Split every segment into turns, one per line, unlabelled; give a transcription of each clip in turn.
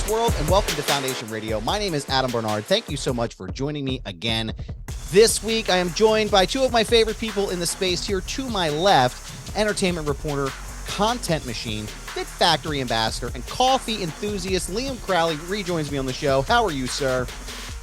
sports world, and welcome to Foundation Radio. My name is Adam Barnard. Thank you so much for joining me again. This week, I am joined by two of my favorite people in the space here. To my left, entertainment reporter, content machine, Fit Factory ambassador, and coffee enthusiast Liam Crowley rejoins me on the show. How are you, sir?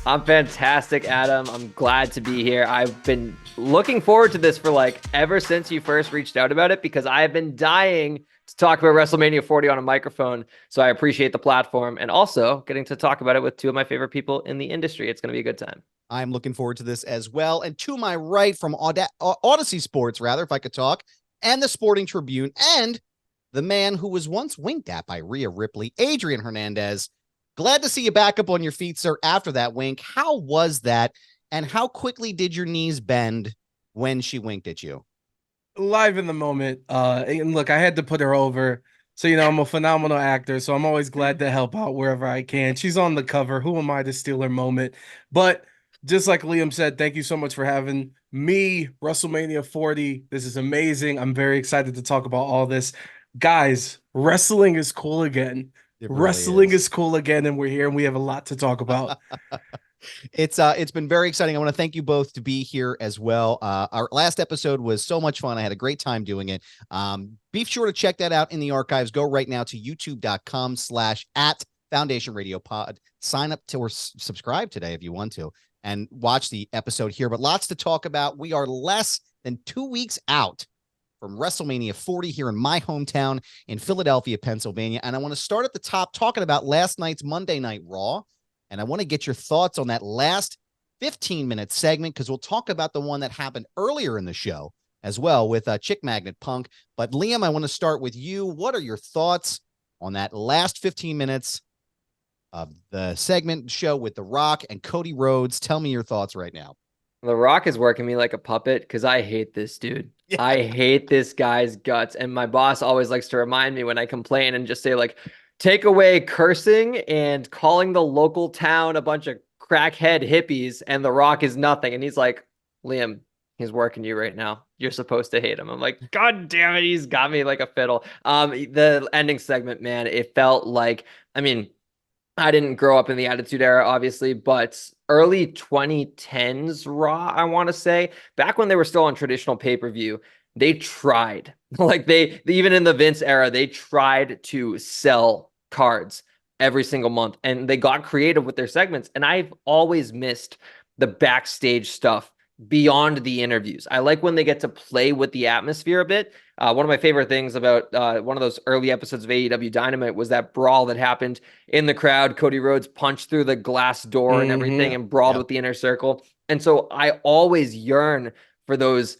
I'm fantastic, Adam. I'm glad to be here. I've been looking forward to this for ever since you first reached out about it, because I have been dying to talk about WrestleMania 40 on a microphone. So I appreciate the platform and also getting to talk about it with two of my favorite people in the industry. It's going to be a good time.
I'm looking forward to this as well. And to my right from Odyssey Sports, rather, if I could talk, and the Sporting Tribune, and the man who was once winked at by Rhea Ripley, Adrian Hernandez. Glad to see you back up on your feet, sir, after that wink. How was that? And how quickly did your knees bend when she winked at you?
Live in the moment. And look, I had to put her over. So, I'm a phenomenal actor, so I'm always glad to help out wherever I can. She's on the cover. Who am I to steal her moment? But just like Liam said, thank you so much for having me. WrestleMania 40. This is amazing. I'm very excited to talk about all this. Guys, wrestling is cool again. Wrestling is cool again, and we're here, and we have a lot to talk about.
It's been very exciting. I want to thank you both to be here as well. Our last episode was so much fun. I had a great time doing it. Be sure to check that out in the archives. Go right now to youtube.com/@FoundationRadioPod. Sign up to or subscribe today if you want to, and watch the episode here. But lots to talk about. We are less than 2 weeks out from WrestleMania 40 here in my hometown in Philadelphia, Pennsylvania. And I want to start at the top talking about last night's Monday Night Raw. And I want to get your thoughts on that last 15-minute segment, because we'll talk about the one that happened earlier in the show as well with Chick Magnet Punk. But Liam, I want to start with you. What are your thoughts on that last 15 minutes of the segment show with The Rock and Cody Rhodes? Tell me your thoughts right now.
The Rock is working me like a puppet because I hate this dude. Yeah. I hate this guy's guts. And my boss always likes to remind me when I complain and just say, take away cursing and calling the local town a bunch of crackhead hippies, and The Rock is nothing. And he's like, Liam, he's working you right now. You're supposed to hate him. I'm like, God damn it. He's got me like a fiddle. The ending segment, man, it felt like, I didn't grow up in the Attitude Era, obviously, but early 2010s Raw, I want to say, back when they were still on traditional pay-per-view, they tried. They even in the Vince era, they tried to sell cards every single month, and they got creative with their segments. And I've always missed the backstage stuff beyond the interviews. I like when they get to play with the atmosphere a bit. One of my favorite things about one of those early episodes of AEW Dynamite was that brawl that happened in the crowd. Cody Rhodes punched through the glass door and everything and brawled with the inner circle. And so I always yearn for those,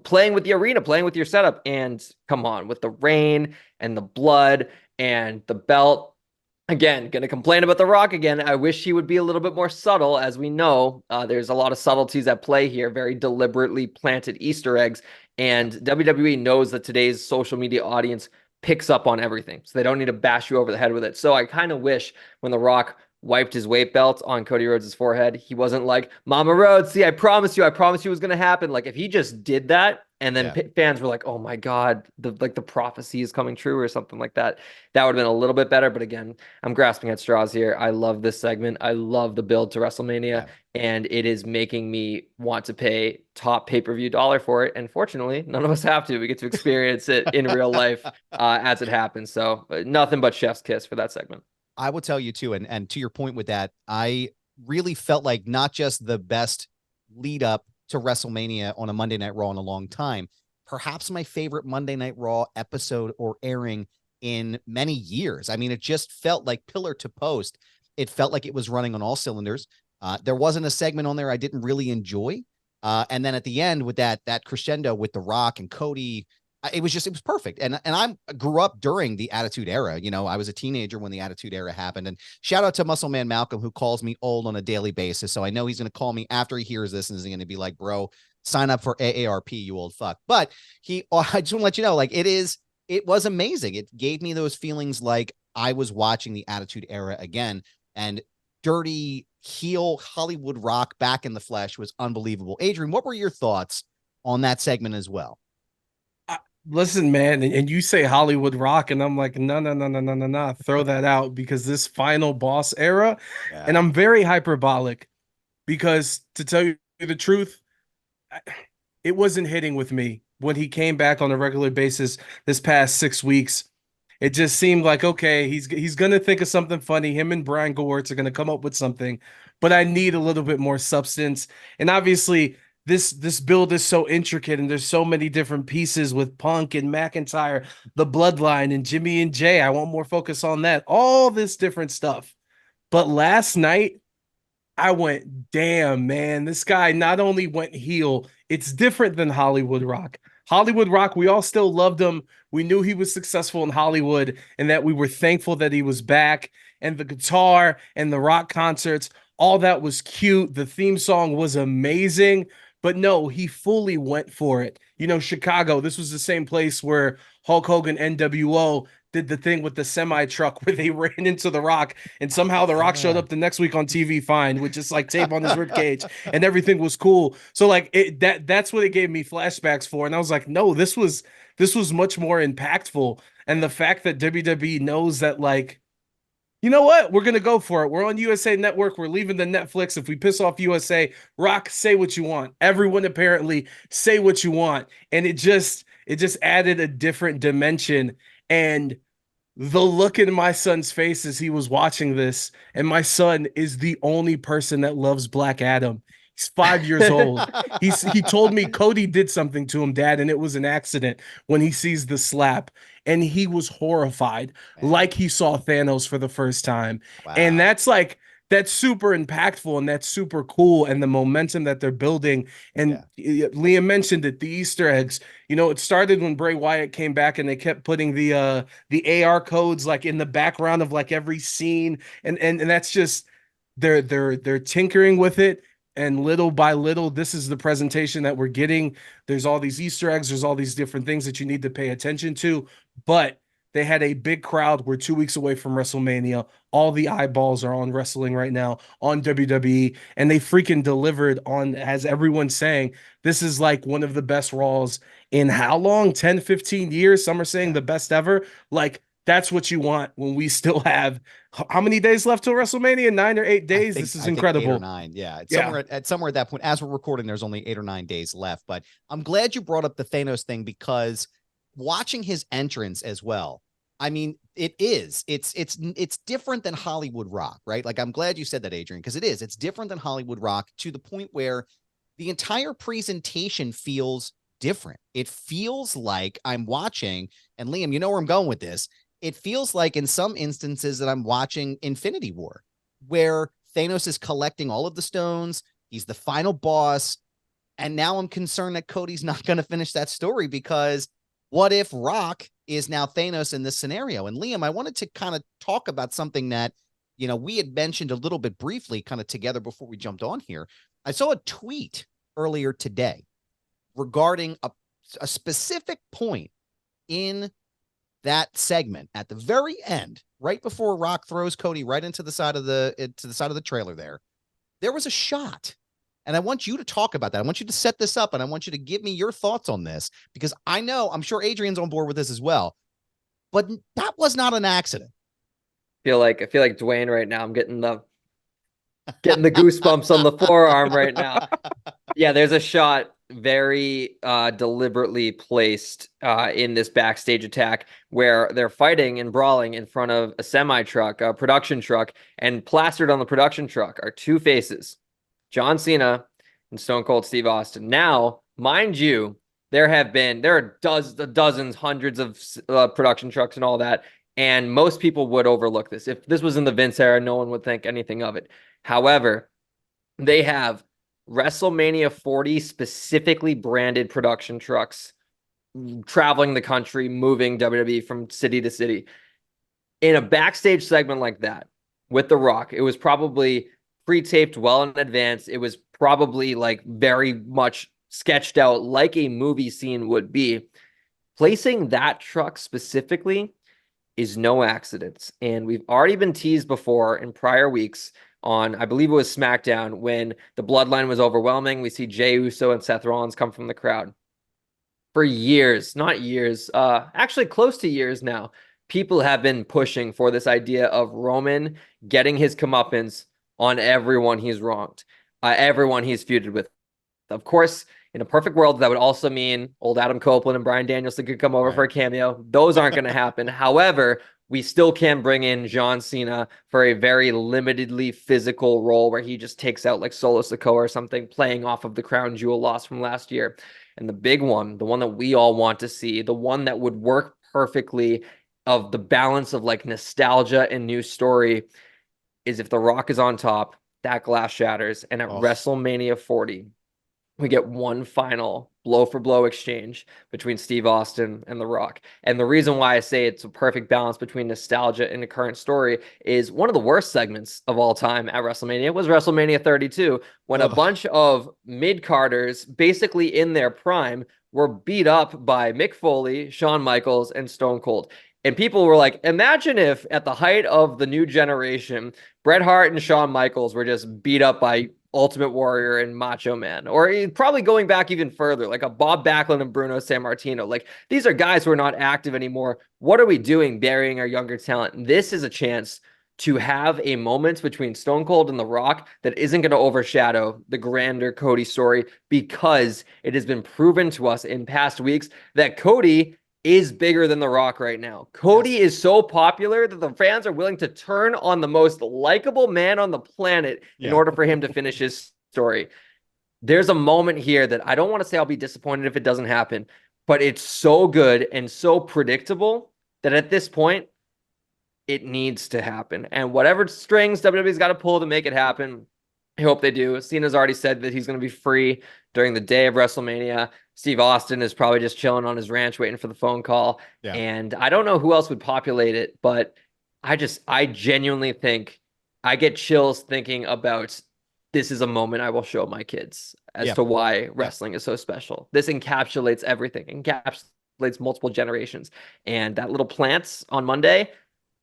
playing with the arena, playing with your setup. And come on, with the rain and the blood and the belt. Again, going to complain about The Rock again. I wish he would be a little bit more subtle. As we know, there's a lot of subtleties at play here, very deliberately planted Easter eggs. And WWE knows that today's social media audience picks up on everything. So they don't need to bash you over the head with it. So I kind of wish when The Rock wiped his weight belt on Cody Rhodes' forehead, he wasn't like, Mama Rhodes, see, I promised you it was going to happen. If he just did that, and then fans were like, oh my God, the prophecy is coming true or something like that, that would have been a little bit better. But again, I'm grasping at straws here. I love this segment. I love the build to WrestleMania, and it is making me want to pay top pay-per-view dollar for it. And fortunately, none of us have to. We get to experience it in real life as it happens. So nothing but chef's kiss for that segment.
I will tell you too, and to your point with that, I really felt like not just the best lead up to WrestleMania on a Monday Night Raw in a long time, perhaps my favorite Monday Night Raw episode or airing in many years. It just felt like pillar to post. It felt like it was running on all cylinders. There wasn't a segment on there I didn't really enjoy. And then at the end with that crescendo with The Rock and Cody, it was perfect. And I grew up during the Attitude Era. I was a teenager when the Attitude Era happened. And shout out to Muscle Man Malcolm, who calls me old on a daily basis. So I know he's going to call me after he hears this and is going to be like, bro, sign up for AARP, you old fuck. But I just want to let you know, it was amazing. It gave me those feelings like I was watching the Attitude Era again, and dirty heel Hollywood Rock back in the flesh was unbelievable. Adrian, what were your thoughts on that segment as well?
Listen, man, and you say Hollywood Rock, and I'm like, no, no, no, no, no, no, no, throw that out because this final boss era, and
Yeah.
I'm very hyperbolic because to tell you the truth, it wasn't hitting with me when he came back on a regular basis this past 6 weeks. It just seemed like okay, he's gonna think of something funny. Him and Brian Gewirtz are gonna come up with something, but I need a little bit more substance. And obviously, this build is so intricate, and there's so many different pieces with Punk and McIntyre, the Bloodline, and Jimmy and Jay. I want more focus on that. All this different stuff. But last night, I went, damn, man, this guy not only went heel, it's different than Hollywood Rock. Hollywood Rock, we all still loved him. We knew he was successful in Hollywood and that we were thankful that he was back. And the guitar and the rock concerts, all that was cute. The theme song was amazing. But no, he fully went for it. You know, Chicago, this was the same place where Hulk Hogan NWO did the thing with the semi truck where they ran into the Rock, and somehow the Rock showed up the next week on TV fine with just like tape on his rib cage, and everything was cool. So like that's what it gave me flashbacks for, and I was like, no, this was much more impactful. And the fact that WWE knows that, like, you know what? We're gonna go for it. We're on USA Network. We're leaving the Netflix. If we piss off USA, Rock, say what you want. Everyone apparently say what you want. And it just added a different dimension. And the look in my son's face as he was watching this, and my son is the only person that loves Black Adam. He's 5 years old. He told me Cody did something to him, Dad, and it was an accident when he sees the slap. And he was horrified,
Man.
like he saw Thanos for the first time. And
Wow.
that's super impactful and that's super cool. And the momentum that they're building. And Liam mentioned it, the Easter eggs. You know, it started when Bray Wyatt came back and they kept putting the AR codes like in the background of like every scene. And that's just they're tinkering with it. And little by little, this is the presentation that we're getting. There's all these Easter eggs. There's all these different things that you need to pay attention to. But they had a big crowd. We're 2 weeks away from WrestleMania. All the eyeballs are on wrestling right now, on WWE. And they freaking delivered on, as everyone's saying, this is like one of the best Raws in how long? 10, 15 years? Some are saying the best ever. Like, that's what you want when we still have how many days left till WrestleMania? 9 or 8 days. This is incredible.
8 or 9. Yeah. It's somewhere at that point. As we're recording, there's only 8 or 9 days left. But I'm glad you brought up the Thanos thing because watching his entrance as well. I mean, it's different than Hollywood Rock, right? Like, I'm glad you said that, Adrian, because it's different than Hollywood Rock to the point where the entire presentation feels different. It feels like I'm watching, and Liam, you know where I'm going with this. It feels like in some instances that I'm watching Infinity War, where Thanos is collecting all of the stones. He's the final boss. And now I'm concerned that Cody's not going to finish that story because what if Rock is now Thanos in this scenario? And Liam, I wanted to kind of talk about something that, we had mentioned a little bit briefly kind of together before we jumped on here. I saw a tweet earlier today regarding a specific point in that segment at the very end, right before Rock throws Cody right into the side of the trailer there was a shot. And I want you to talk about that. I want you to set this up and I want you to give me your thoughts on this because I'm sure Adrian's on board with this as well, but that was not an accident.
I feel like Dwayne right now. I'm getting the goosebumps on the forearm right now. Yeah, there's a shot very deliberately placed in this backstage attack where they're fighting and brawling in front of a semi truck, a production truck, and plastered on the production truck are two faces, John Cena and Stone Cold Steve Austin. Now, mind you, there are dozens, hundreds of production trucks and all that, and most people would overlook this. If this was in the Vince era, no one would think anything of it. However, they have WrestleMania 40 specifically branded production trucks traveling the country, moving WWE from city to city. In a backstage segment like that with The Rock, it was probably pre-taped well in advance. It was probably like very much sketched out like a movie scene would be. Placing that truck specifically is no accident. And we've already been teased before in prior weeks on, I believe it was SmackDown, when the Bloodline was overwhelming. We see Jey Uso and Seth Rollins come from the crowd. for years, not years, actually close to years now, people have been pushing for this idea of Roman getting his comeuppance on everyone he's wronged, everyone he's feuded with. Of course, in a perfect world, that would also mean old Adam Copeland and Bryan Danielson could come over for a cameo. Those aren't going to happen. However, we still can bring in John Cena for a very limitedly physical role where he just takes out like Solo Sikoa or something, playing off of the crown jewel loss from last year. And the big one, the one that we all want to see, the one that would work perfectly of the balance of like nostalgia and new story, is if The Rock is on top, that glass shatters, and at WrestleMania 40, we get one final blow-for-blow exchange between Steve Austin and The Rock. And the reason why I say it's a perfect balance between nostalgia and the current story is one of the worst segments of all time at WrestleMania was WrestleMania 32, when a bunch of mid-carders, basically in their prime, were beat up by Mick Foley, Shawn Michaels, and Stone Cold. And people were like, imagine if at the height of the new generation, Bret Hart and Shawn Michaels were just beat up by Ultimate Warrior and Macho Man, or probably going back even further, like a Bob Backlund and Bruno Sammartino. Like, these are guys who are not active anymore. What are we doing burying our younger talent? This is a chance to have a moment between Stone Cold and The Rock that isn't going to overshadow the grander Cody story, because it has been proven to us in past weeks that Cody is bigger than The Rock right now. Cody is so popular that the fans are willing to turn on the most likable man on the planet in order for him to finish his story. There's a moment here that I don't want to say I'll be disappointed if it doesn't happen, but it's so good and so predictable that at this point, it needs to happen. And whatever strings WWE's got to pull to make it happen, I hope they do. Cena's already said that he's going to be free during the day of WrestleMania. Steve Austin is probably just chilling on his ranch waiting for the phone call. Yeah. And I don't know who else would populate it, but I genuinely think I get chills thinking about this is a moment I will show my kids as to why wrestling is so special. This encapsulates everything, encapsulates multiple generations. And that little plants on Monday,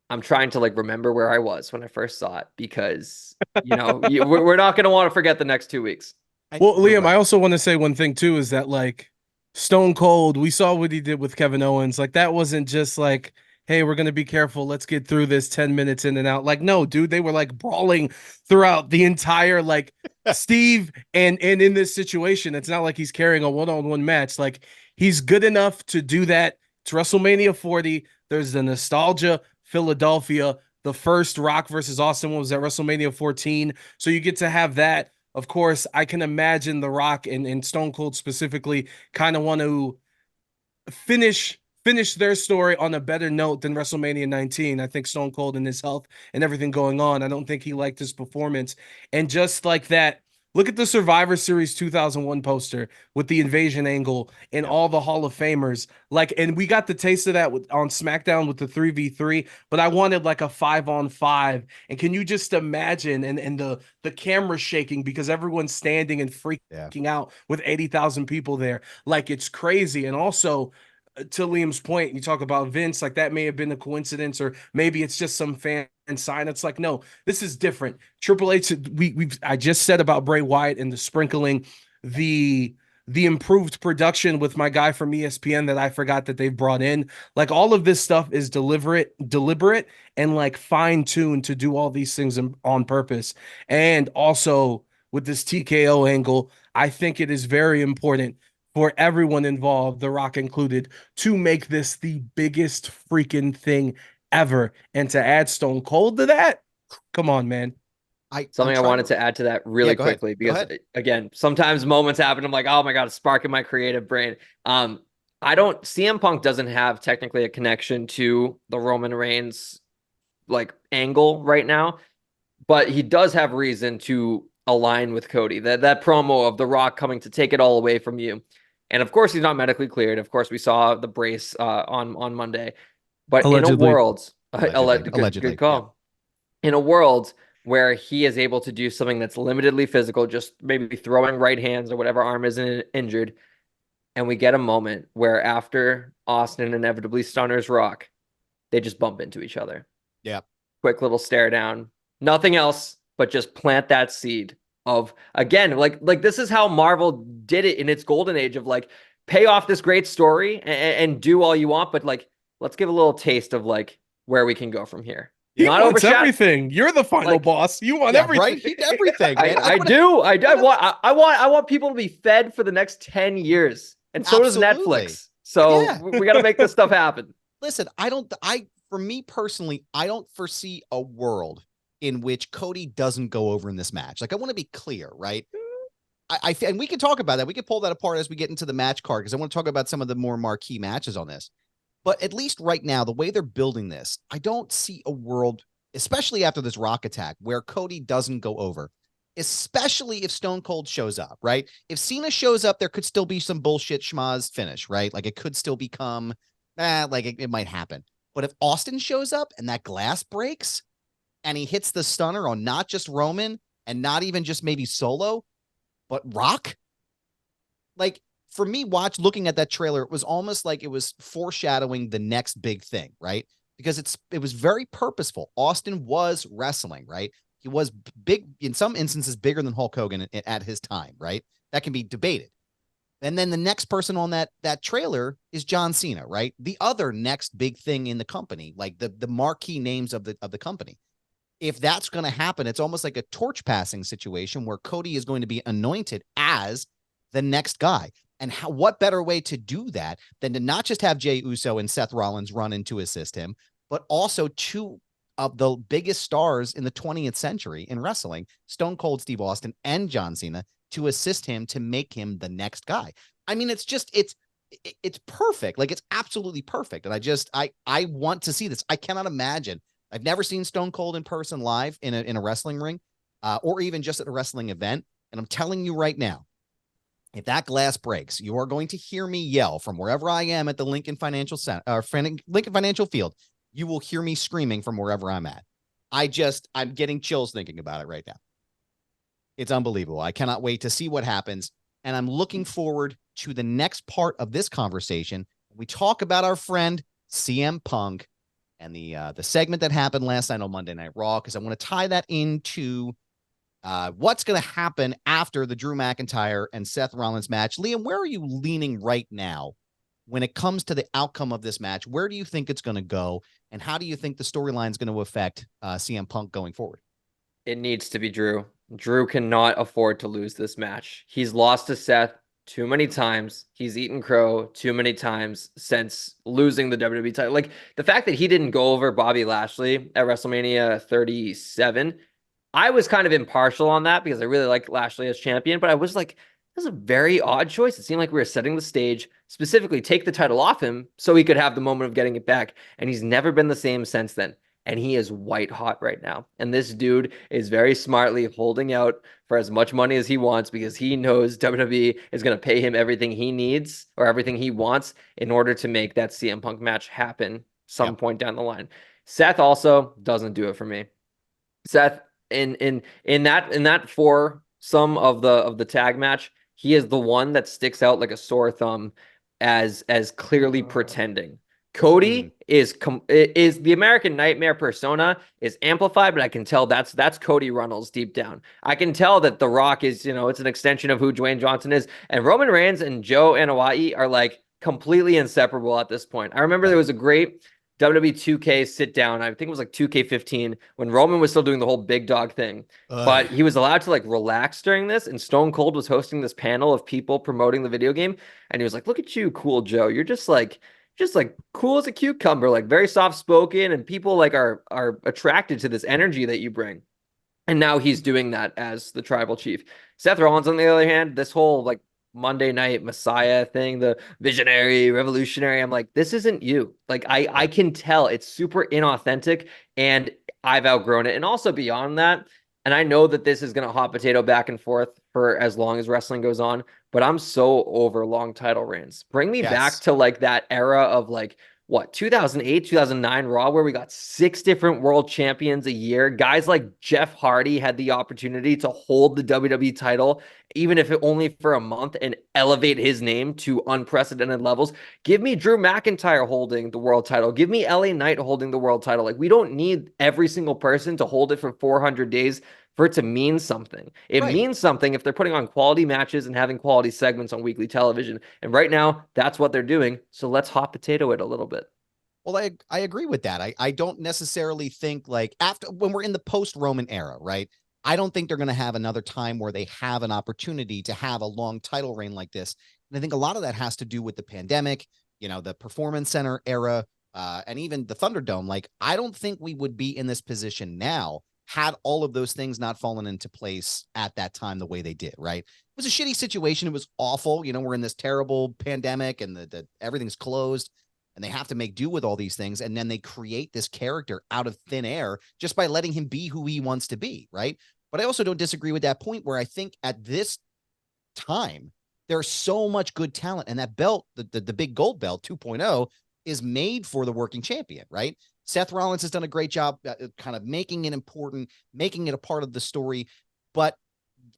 I'm trying to like remember where I was when I first saw it, because, you know, we're not going to want to forget the next 2 weeks.
Well, Liam, I also want to say one thing too, is that like Stone Cold, we saw what he did with Kevin Owens. Like, that wasn't just like, hey, we're going to be careful, let's get through this 10 minutes in and out. Like, no, dude, they were like brawling throughout the entire, like, Steve, and in this situation, it's not like he's carrying a one-on-one match. Like, he's good enough to do that. It's WrestleMania 40. There's the nostalgia. Philadelphia, the first Rock versus Austin one was at WrestleMania 14. So you get to have that. Of course, I can imagine The Rock and Stone Cold specifically kind of want to finish their story on a better note than WrestleMania 19. I think Stone Cold and his health and everything going on, I don't think he liked his performance. And just like that, look at the Survivor Series 2001 poster with the invasion angle and all the Hall of Famers. Like, and we got the taste of that on SmackDown with the 3v3, but I wanted like a 5-on-5. And can you just imagine and the camera shaking because everyone's standing and freaking out with 80,000 people there. Like, it's crazy. And also, to Liam's point, you talk about Vince, like that may have been a coincidence, or maybe it's just some fan sign. It's like, no, this is different. Triple H, I just said about Bray Wyatt and the sprinkling, the improved production with my guy from ESPN that I forgot that they've brought in. Like, all of this stuff is deliberate, and like fine-tuned to do all these things on purpose. And also with this TKO angle, I think it is very important for everyone involved, The Rock included, to make this the biggest freaking thing ever. And to add Stone Cold to that, come on, man.
I wanted to add to that really quickly, because again, sometimes moments happen. I'm like, oh my God, a spark in my creative brain. CM Punk doesn't have technically a connection to the Roman Reigns like angle right now, but he does have reason to align with Cody. That promo of The Rock coming to take it all away from you. And of course, he's not medically cleared. Of course, we saw the brace on Monday. But allegedly. In a world, allegedly. Good call. Yeah. In a world where he is able to do something that's limitedly physical, just maybe throwing right hands or whatever arm isn't injured, and we get a moment where after Austin inevitably stunners Rock, they just bump into each other.
Yeah.
Quick little stare down. Nothing else, but just plant that seed of, again, like this is how Marvel did it in its golden age of like pay off this great story and do all you want, but like, let's give a little taste of like where we can go from here.
He wants everything. You're the final boss. You want everything.
Right? Everything, man.
I do. I want people to be fed for the next 10 years. And so does Netflix. So we got to make this stuff happen.
Listen, for me personally, I don't foresee a world in which Cody doesn't go over in this match. Like, I want to be clear, right? And we can talk about that. We can pull that apart as we get into the match card, because I want to talk about some of the more marquee matches on this. But at least right now, the way they're building this, I don't see a world, especially after this Rock attack, where Cody doesn't go over, especially if Stone Cold shows up, right? If Cena shows up, there could still be some bullshit schmaz finish, right? Like, it could still become, it might happen. But if Austin shows up and that glass breaks and he hits the stunner on not just Roman and not even just maybe Solo, but Rock, like, for me, looking at that trailer, it was almost like it was foreshadowing the next big thing, right? Because it was very purposeful. Austin was wrestling, right? He was big, in some instances, bigger than Hulk Hogan at his time, right? That can be debated. And then the next person on that trailer is John Cena, right? The other next big thing in the company, like the marquee names of the company. If that's going to happen, it's almost like a torch passing situation where Cody is going to be anointed as the next guy. And what better way to do that than to not just have Jey Uso and Seth Rollins run in to assist him, but also two of the biggest stars in the 20th century in wrestling, Stone Cold Steve Austin and John Cena, to assist him to make him the next guy. I mean, it's perfect. Like, it's absolutely perfect. And I want to see this. I cannot imagine. I've never seen Stone Cold in person live in a wrestling ring, or even just at a wrestling event. And I'm telling you right now, if that glass breaks, you are going to hear me yell from wherever I am at the Lincoln Financial Center, Lincoln Financial Field. You will hear me screaming from wherever I'm at. I'm getting chills thinking about it right now. It's unbelievable. I cannot wait to see what happens. And I'm looking forward to the next part of this conversation. We talk about our friend CM Punk and the segment that happened last night on Monday Night Raw, because I want to tie that into what's going to happen after the Drew McIntyre and Seth Rollins match. Liam, where are you leaning right now when it comes to the outcome of this match? Where do you think it's going to go? And how do you think the storyline is going to affect CM Punk going forward?
It needs to be Drew. Drew cannot afford to lose this match. He's lost to Seth too many times. He's eaten crow too many times since losing the WWE title. Like, the fact that he didn't go over Bobby Lashley at WrestleMania 37, I was kind of impartial on that because I really like Lashley as champion, but I was like, this is a very odd choice. It seemed like we were setting the stage, specifically take the title off him so he could have the moment of getting it back. And he's never been the same since then. And he is white hot right now. And this dude is very smartly holding out for as much money as he wants because he knows WWE is going to pay him everything he needs or everything he wants in order to make that CM Punk match happen some point down the line. Seth also doesn't do it for me. Seth, in that foursome of the tag match, he is the one that sticks out like a sore thumb as clearly pretending. Cody is the American Nightmare persona is amplified, but I can tell that's Cody Runnels deep down. I can tell that The Rock is, it's an extension of who Dwayne Johnson is, and Roman Reigns and Joe Anoa'i are like completely inseparable at this point. I remember there was a great WWE 2K sit down. I think it was like 2K15 when Roman was still doing the whole big dog thing, but he was allowed to like relax during this. And Stone Cold was hosting this panel of people promoting the video game. And he was like, look at you, cool Joe. You're just like cool as a cucumber, like very soft spoken. And people like are attracted to this energy that you bring. And now he's doing that as the tribal chief. Seth Rollins, on the other hand, this whole like Monday Night Messiah thing, the visionary, revolutionary. I'm like, this isn't you. Like, I can tell it's super inauthentic and I've outgrown it. And also beyond that, and I know that this is going to hot potato back and forth for as long as wrestling goes on, but I'm so over long title reigns. Bring me back to like that era of like, 2008, 2009 Raw, where we got 6 different world champions a year. Guys like Jeff Hardy had the opportunity to hold the WWE title, even if it only for a month, and elevate his name to unprecedented levels. Give me Drew McIntyre holding the world title. Give me LA Knight holding the world title. Like, we don't need every single person to hold it for 400 days for it to mean something. It
Right.
means something if they're putting on quality matches and having quality segments on weekly television. And right now, that's what they're doing. So let's hot potato it a little bit.
Well, I agree with that. I don't necessarily think like after when we're in the post-Roman era, right? I don't think they're going to have another time where they have an opportunity to have a long title reign like this. And I think a lot of that has to do with the pandemic, you know, the Performance Center era, and even the Thunderdome. Like, I don't think we would be in this position now had all of those things not fallen into place at that time the way they did, right? It was a shitty situation. It was awful. You know, we're in this terrible pandemic and the everything's closed and they have to make do with all these things. And then they create this character out of thin air just by letting him be who he wants to be, right? But I also don't disagree with that point where I think at this time, there's so much good talent. And that belt, the big gold belt 2.0, is made for the working champion, right? Seth Rollins has done a great job kind of making it important, making it a part of the story. But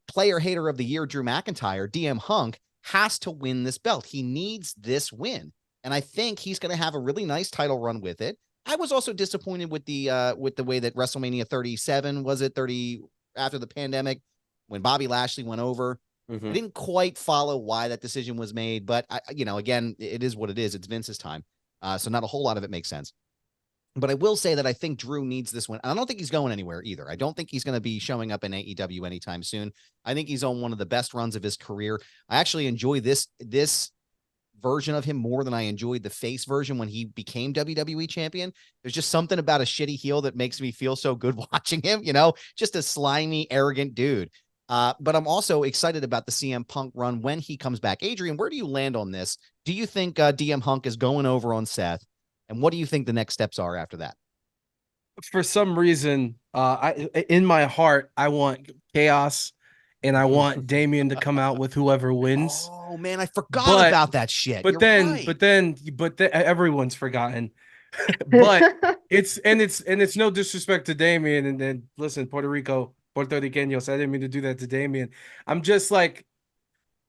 player hater of the year, Drew McIntyre, DM Hunk, has to win this belt. He needs this win. And I think he's going to have a really nice title run with it. I was also disappointed with the way that WrestleMania 37 was it 30 after the pandemic when Bobby Lashley went over. I didn't quite follow why that decision was made, but again, it is what it is. It's Vince's time. So not a whole lot of it makes sense. But I will say that I think Drew needs this one. I don't think he's going anywhere either. I don't think he's going to be showing up in AEW anytime soon. I think he's on one of the best runs of his career. I actually enjoy this version of him more than I enjoyed the face version when he became WWE champion. There's just something about a shitty heel that makes me feel so good watching him, just a slimy, arrogant dude. But I'm also excited about the CM Punk run when he comes back. Adrian, where do you land on this? Do you think DM Hunk is going over on Seth? And what do you think the next steps are after that?
For some reason, in my heart, I want chaos and I want Damian to come out with whoever wins.
Oh man, I forgot about that shit.
But then everyone's forgotten. But it's no disrespect to Damian. And then listen, Puerto Ricanos, I didn't mean to do that to Damian. I'm just like,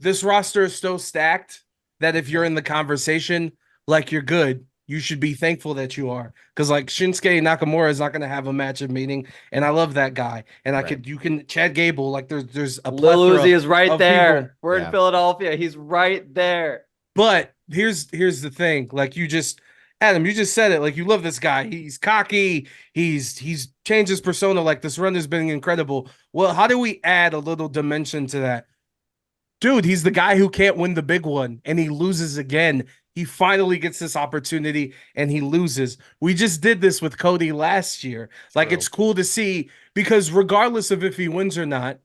this roster is so stacked that if you're in the conversation, like you're good, you should be thankful that you are. Because like Shinsuke Nakamura is not going to have a match of meaning, and I love that guy. And you can Chad Gable, like there's a
Lil Uzi is right there.
People.
We're in Philadelphia. He's right there.
But here's the thing, like Adam, you just said it. Like, you love this guy. He's cocky. He's changed his persona. Like, this run has been incredible. Well, how do we add a little dimension to that? Dude, he's the guy who can't win the big one, and he loses again. He finally gets this opportunity, and he loses. We just did this with Cody last year. Like, it's cool to see, because regardless of if he wins or not,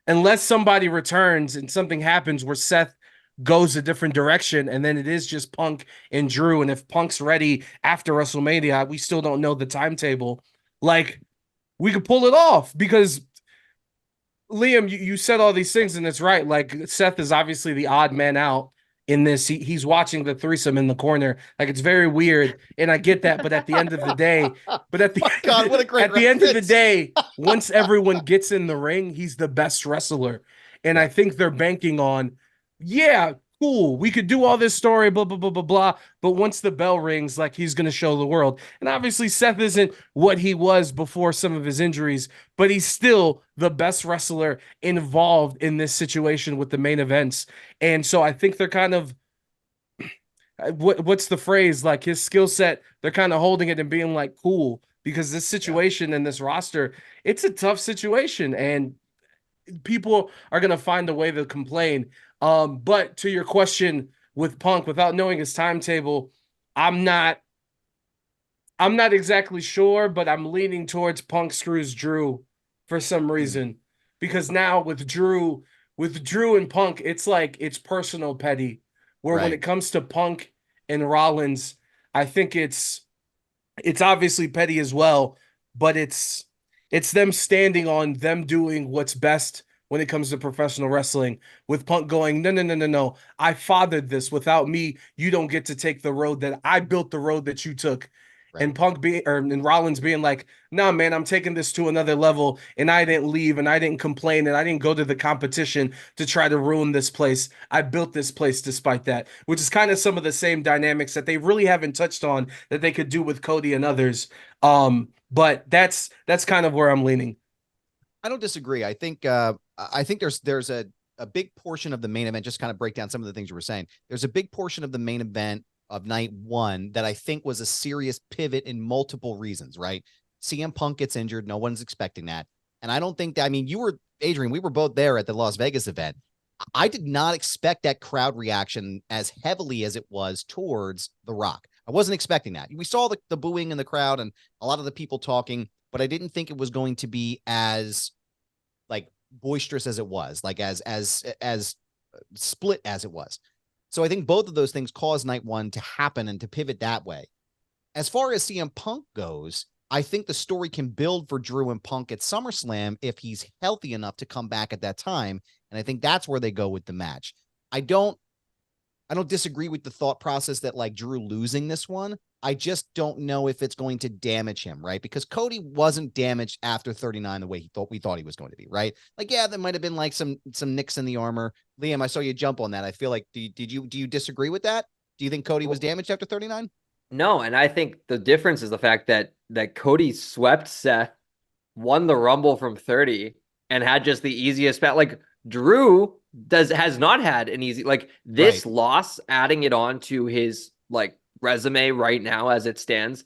unless somebody returns and something happens where Seth goes a different direction, and then it is just Punk and Drew, and if Punk's ready after WrestleMania, we still don't know the timetable. Like, we could pull it off, because Liam, you said all these things, and it's right. Like, Seth is obviously the odd man out in this. He's watching the threesome in the corner. Like, it's very weird, and I get that. But at the end of the day, what a great at the end of the day, once everyone gets in the ring, he's the best wrestler. And I think they're banking on, cool, we could do all this story, blah, blah, blah, blah, blah. But once the bell rings, like, he's going to show the world. And obviously, Seth isn't what he was before some of his injuries, but he's still the best wrestler involved in this situation with the main events. And so I think they're kind of, what's the phrase? Like, his skill set, they're kind of holding it and being like, cool, because this situation and this roster, it's a tough situation. And people are going to find a way to complain. But to your question with Punk, without knowing his timetable, I'm not exactly sure, but I'm leaning towards Punk screws Drew for some reason. Because now with Drew and Punk, it's like, it's personal petty. Where when it comes to Punk and Rollins, I think it's obviously petty as well, but it's them standing on them doing what's best when it comes to professional wrestling, with Punk going, no, I fathered this. Without me, you don't get to take the road that I built, the road that you took. Right. And and Rollins being like, no, man, I'm taking this to another level, and I didn't leave, and I didn't complain, and I didn't go to the competition to try to ruin this place. I built this place despite that, which is kind of some of the same dynamics that they really haven't touched on that they could do with Cody and others. But that's kind of where I'm leaning.
I don't disagree. I think there's a big portion of the main event, just kind of break down some of the things you were saying. There's a big portion of the main event of night one that I think was a serious pivot in multiple reasons, right? CM Punk gets injured. No one's expecting that. And I don't think that, I mean, you were, Adrian, we were both there at the Las Vegas event. I did not expect that crowd reaction as heavily as it was towards The Rock. I wasn't expecting that. We saw the booing in the crowd and a lot of the people talking, but I didn't think it was going to be as like boisterous as it was, like as split as it was. So I think both of those things caused night one to happen and to pivot that way. As far as CM Punk goes, I think the story can build for Drew and Punk at SummerSlam if he's healthy enough to come back at that time. And I think that's where they go with the match. I don't disagree with the thought process that like Drew losing this one. I just don't know if it's going to damage him, right? Because Cody wasn't damaged after 39 the way we thought he was going to be, right? Like, yeah, there might have been like some nicks in the armor. Liam, I saw you jump on that. I feel like, do you disagree with that? Do you think Cody was damaged after 39?
No, and I think the difference is the fact that Cody swept Seth, won the Rumble from 30, and had just the easiest bet. Like Drew has not had an easy like this loss, adding it on to his like resume right now as it stands,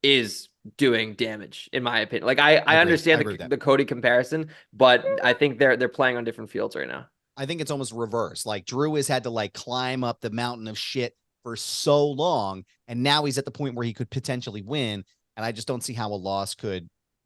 is doing damage in my opinion. Like I understand the Cody comparison, but I think they're playing on different fields right now.
I think it's almost reverse. Like Drew has had to like climb up the mountain of shit for so long, and now he's at the point where he could potentially win, and I just don't see how a loss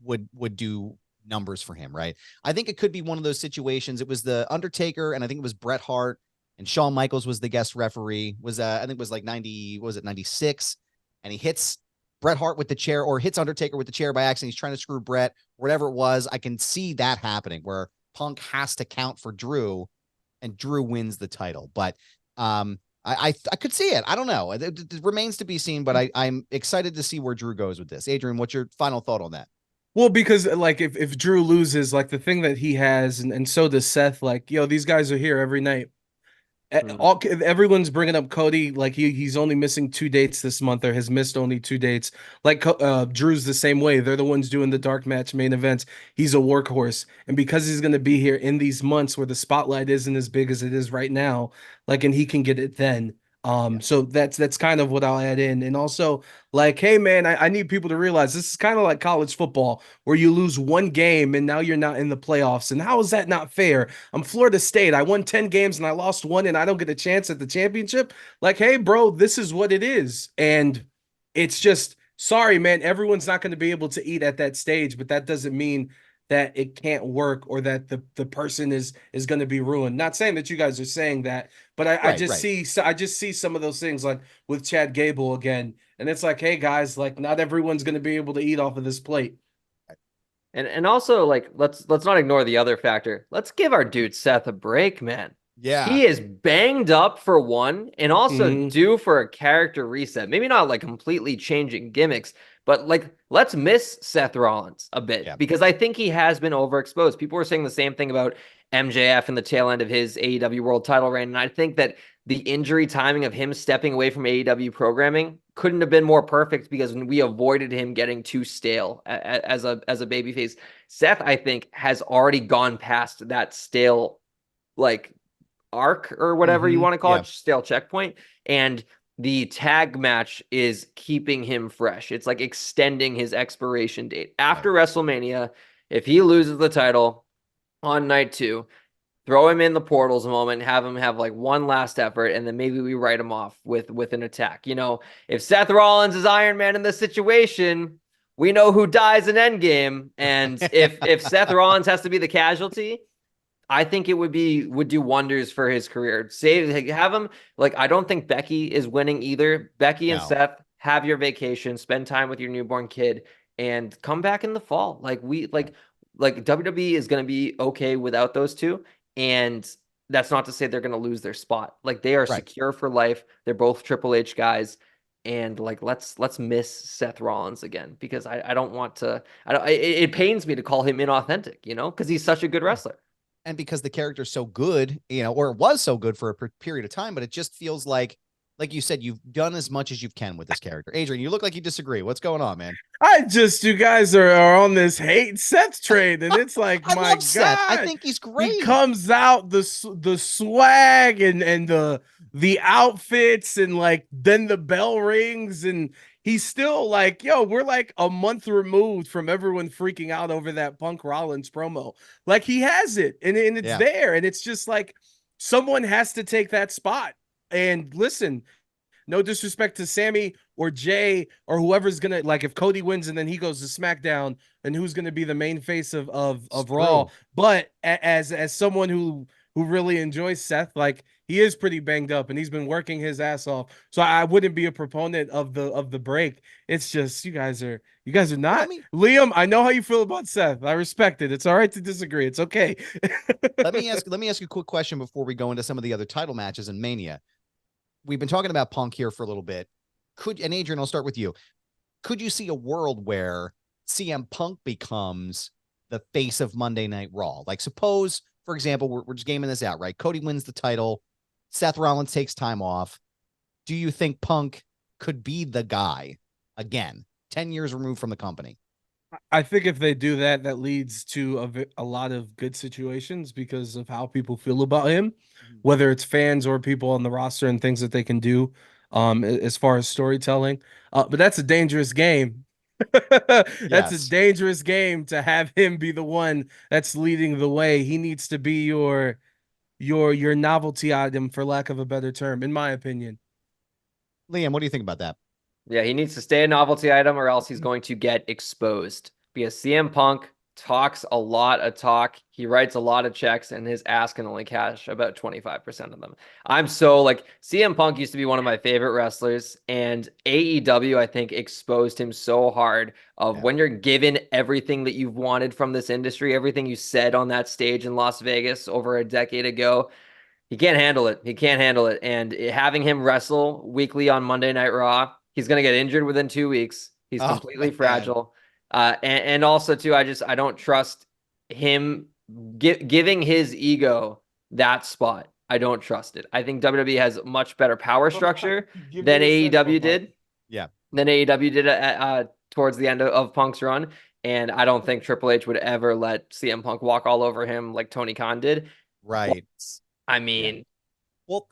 would do numbers for him, right? I think it could be one of those situations. It was the Undertaker, and I think it was Bret Hart, and Shawn Michaels was the guest referee. I think it was like 96, and he hits Bret Hart with the chair, or hits Undertaker with the chair by accident. He's trying to screw Bret, whatever it was. I can see that happening where Punk has to count for Drew, and Drew wins the title. But I could see it. I don't know. It remains to be seen, but I'm excited to see where Drew goes with this. Adrian, what's your final thought on that?
Well, because like if Drew loses, like the thing that he has, and so does Seth, like, yo, these guys are here every night. Everyone's bringing up Cody, like he's only missing 2 dates this month, or has missed only 2 dates. Like Drew's the same way. They're the ones doing the dark match main events. He's a workhorse, and because he's going to be here in these months where the spotlight isn't as big as it is right now, like, and he can get it then. So that's kind of what I'll add in. And also, like, hey man, I need people to realize this is kind of like college football where you lose one game and now you're not in the playoffs. And how is that not fair? I'm Florida State. I won 10 games and I lost one and I don't get a chance at the championship. Like, hey bro, this is what it is. And it's just, sorry man, everyone's not going to be able to eat at that stage, but that doesn't mean that it can't work or that the person is going to be ruined. Not saying that you guys are saying that, but I just see some of those things like with Chad Gable again, and it's like, hey guys, like not everyone's going to be able to eat off of this plate.
And also, like, let's not ignore the other factor. Let's give our dude Seth a break, man.
Yeah,
he is banged up for one, and also due for a character reset. Maybe not like completely changing gimmicks, but like let's miss Seth Rollins a bit because I think he has been overexposed. People were saying the same thing about MJF in the tail end of his AEW World Title reign, and I think that the injury timing of him stepping away from AEW programming couldn't have been more perfect because we avoided him getting too stale as a babyface. Seth, I think, has already gone past that stale like arc or whatever you want to call it, stale checkpoint, and the tag match is keeping him fresh. It's like extending his expiration date after WrestleMania. If he loses the title on night 2, throw him in the portals a moment, have him have like one last effort, and then maybe we write him off with an attack. You know, if Seth Rollins is Iron Man in this situation, we know who dies in Endgame, and if Seth Rollins has to be the casualty, I think it would do wonders for his career. Have him, like, I don't think Becky is winning either. Becky and Seth, have your vacation, spend time with your newborn kid, and come back in the fall. Like WWE is going to be okay without those two, and that's not to say they're going to lose their spot. Like, they are secure for life. They're both Triple H guys. And like, let's miss Seth Rollins again, because I don't want to. It pains me to call him inauthentic, you know, because he's such a good wrestler.
And because the character's so good, you know, or it was so good for a period of time, but it just feels like like you said, you've done as much as you can with this character. Adrian, you look like you disagree. What's going on, man?
You guys are on this hate Seth train, and it's like,
I
my
love Seth. I
God,
think he's great.
he comes out the swag and the outfits, and like then the bell rings, and he's still like, yo, we're like a month removed from everyone freaking out over that Punk Rollins promo. Like, he has it, and it's there, and it's just like someone has to take that spot. And listen, no disrespect to Sammy or Jay or whoever's gonna, like, if Cody wins and then he goes to SmackDown, and who's gonna be the main face of Raw. But as someone who really enjoys Seth, like, he is pretty banged up and he's been working his ass off. So I wouldn't be a proponent of the break. It's just you guys are not. Liam, I know how you feel about Seth. I respect it. It's all right to disagree. It's okay.
Let me ask you a quick question before we go into some of the other title matches in Mania. We've been talking about Punk here for a little bit. And Adrian, I'll start with you. Could you see a world where CM Punk becomes the face of Monday Night Raw? Like, suppose, for example, we're just gaming this out, right? Cody wins the title. Seth Rollins takes time off. Do you think Punk could be the guy again, 10 years removed from the company?
I think if they do that, that leads to a lot of good situations because of how people feel about him, whether it's fans or people on the roster and things that they can do as far as storytelling. But that's a dangerous game. That's a dangerous game to have him be the one that's leading the way. He needs to be your novelty item, for lack of a better term, in my opinion.
Liam, what do you think about that?
Yeah, he needs to stay a novelty item or else he's going to get exposed, because CM Punk talks a lot of talk. He writes a lot of checks, and his ass can only cash about 25% of them. I'm so like, CM Punk used to be one of my favorite wrestlers, and AEW, I think, exposed him so hard of when you're given everything that you've wanted from this industry, everything you said on that stage in Las Vegas over a decade ago. He can't handle it. He can't handle it. And having him wrestle weekly on Monday Night Raw, he's going to get injured within 2 weeks. He's completely fragile. And also, too, I don't trust him giving his ego that spot. I don't trust it. I think WWE has much better power structure than AEW did.
Yeah.
Than AEW did towards the end of Punk's run. And I don't think Triple H would ever let CM Punk walk all over him like Tony Khan did.
Right.
I mean,
well,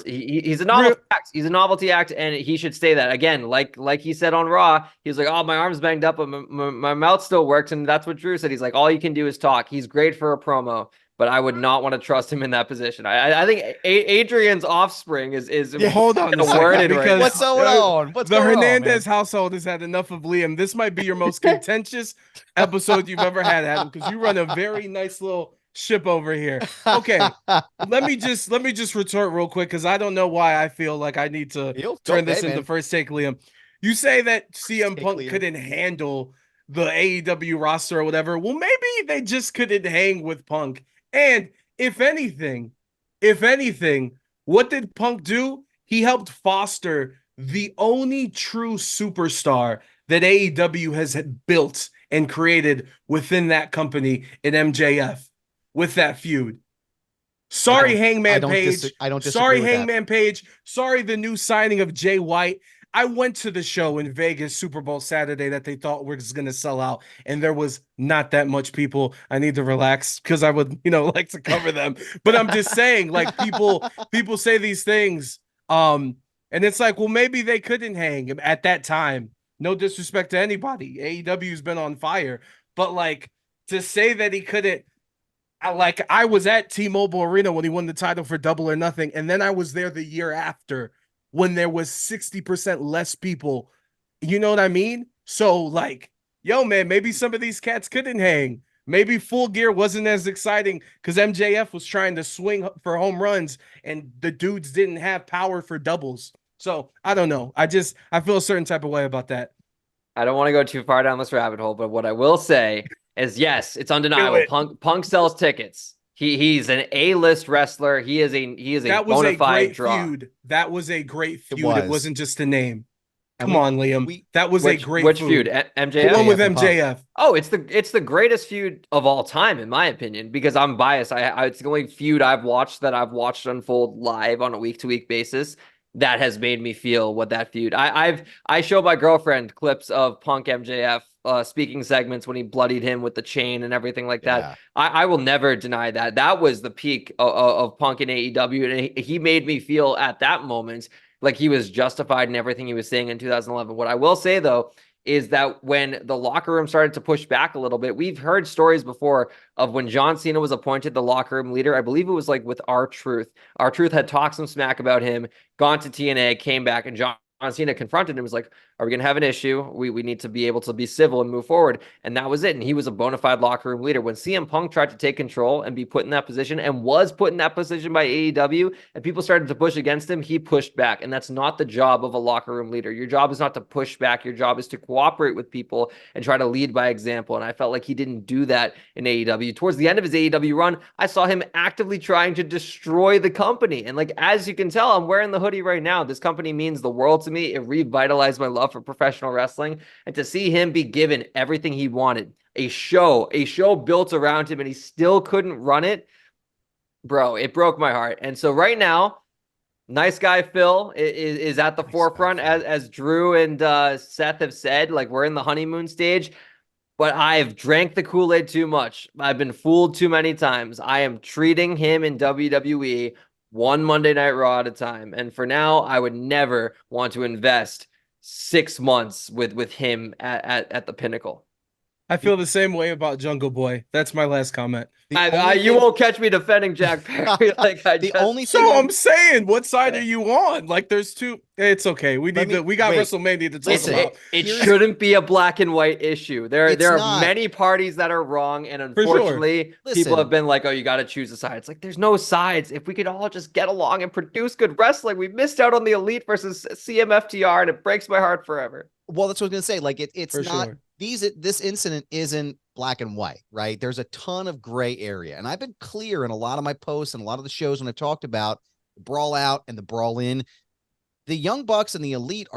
he's a novelty act. He's a novelty act, and he should stay that. Again, like he said on Raw, he was like, "Oh, my arm's banged up, but my mouth still works," and that's what Drew said. He's like, "All you can do is talk." He's great for a promo, but I would not want to trust him in that position. I think Adrian's offspring is
hold on a second, because
what's going on?
The Hernandez household has had enough of Liam. This might be your most contentious episode you've ever had, Adam, because you run a very nice little ship over here. Okay, let me just retort real quick, because I don't know why I feel like I need to turn this into first take. Liam, you say that CM Punk couldn't handle the AEW roster or whatever. Well, maybe they just couldn't hang with Punk. And if anything, what did Punk do? He helped foster the only true superstar that AEW has built and created within that company in MJF. With that feud. Sorry, Hangman Page.
I don't disagree.
Sorry, Hangman Page. Sorry, the new signing of Jay White. I went to the show in Vegas, Super Bowl Saturday, that they thought was going to sell out, and there was not that much people. I need to relax because I would, like to cover them. But I'm just saying, like, people say these things, and it's like, well, maybe they couldn't hang at that time. No disrespect to anybody. AEW's been on fire, but like, to say that he couldn't. I was at T-Mobile Arena when he won the title for Double or Nothing, and then I was there the year after when there was 60% less people. You know what I mean? So, like, yo, man, maybe some of these cats couldn't hang. Maybe Full Gear wasn't as exciting because MJF was trying to swing for home runs, and the dudes didn't have power for doubles. So, I don't know. I feel a certain type of way about that.
I don't want to go too far down this rabbit hole, but what I will say is, yes, it's undeniable. Punk sells tickets. He's an A-list wrestler. He is a bona fide draw.
Feud. That was a great feud. It wasn't just a name. Come on, Liam. That was a great
feud. MJF?
The one with MJF.
Oh, it's the greatest feud of all time, in my opinion, because I'm biased. It's the only feud I've watched unfold live on a week-to-week basis. that has made me feel what that feud. I show my girlfriend clips of Punk MJF speaking segments when he bloodied him with the chain and everything like that.
Yeah.
I will never deny that. That was the peak of Punk in AEW, and he made me feel at that moment like he was justified in everything he was saying in 2011. What I will say though is that when the locker room started to push back a little bit, we've heard stories before of when John Cena was appointed the locker room leader. I believe it was like with R-Truth. R-Truth had talked some smack about him, gone to TNA, came back, and John Cena confronted him, was like, are we going to have an issue? We need to be able to be civil and move forward. And that was it. And he was a bona fide locker room leader. When CM Punk tried to take control and be put in that position and was put in that position by AEW and people started to push against him, he pushed back. And that's not the job of a locker room leader. Your job is not to push back. Your job is to cooperate with people and try to lead by example. And I felt like he didn't do that in AEW. Towards the end of his AEW run, I saw him actively trying to destroy the company. And like, as you can tell, I'm wearing the hoodie right now. This company means the world to me. It revitalized my love for professional wrestling, and to see him be given everything he wanted, a show built around him, and he still couldn't run it, bro, it broke my heart. And so right now, nice guy Phil is at the forefront, as Drew and Seth have said. Like, we're in the honeymoon stage, but I've drank the Kool-Aid too much. I've been fooled too many times. I am treating him in WWE one Monday Night Raw at a time. And for now, I would never want to invest 6 months with him at the pinnacle.
I feel the same way about Jungle Boy. That's my last comment.
You won't catch me defending Jack Perry. Like
So I'm saying, what side are you on? Like, there's two. It's okay. We got WrestleMania to talk about.
It shouldn't be a black and white issue. There are many parties that are wrong, and unfortunately, people have been like, "Oh, you got to choose a side." It's like, there's no sides. If we could all just get along and produce good wrestling, we missed out on the Elite versus CMFTR, and it breaks my heart forever.
Well, that's what I was gonna say. Like, it's not. Sure. This incident isn't black and white, right? There's a ton of gray area. And I've been clear in a lot of my posts and a lot of the shows when I've talked about the brawl out and the brawl in. The Young Bucks and the Elite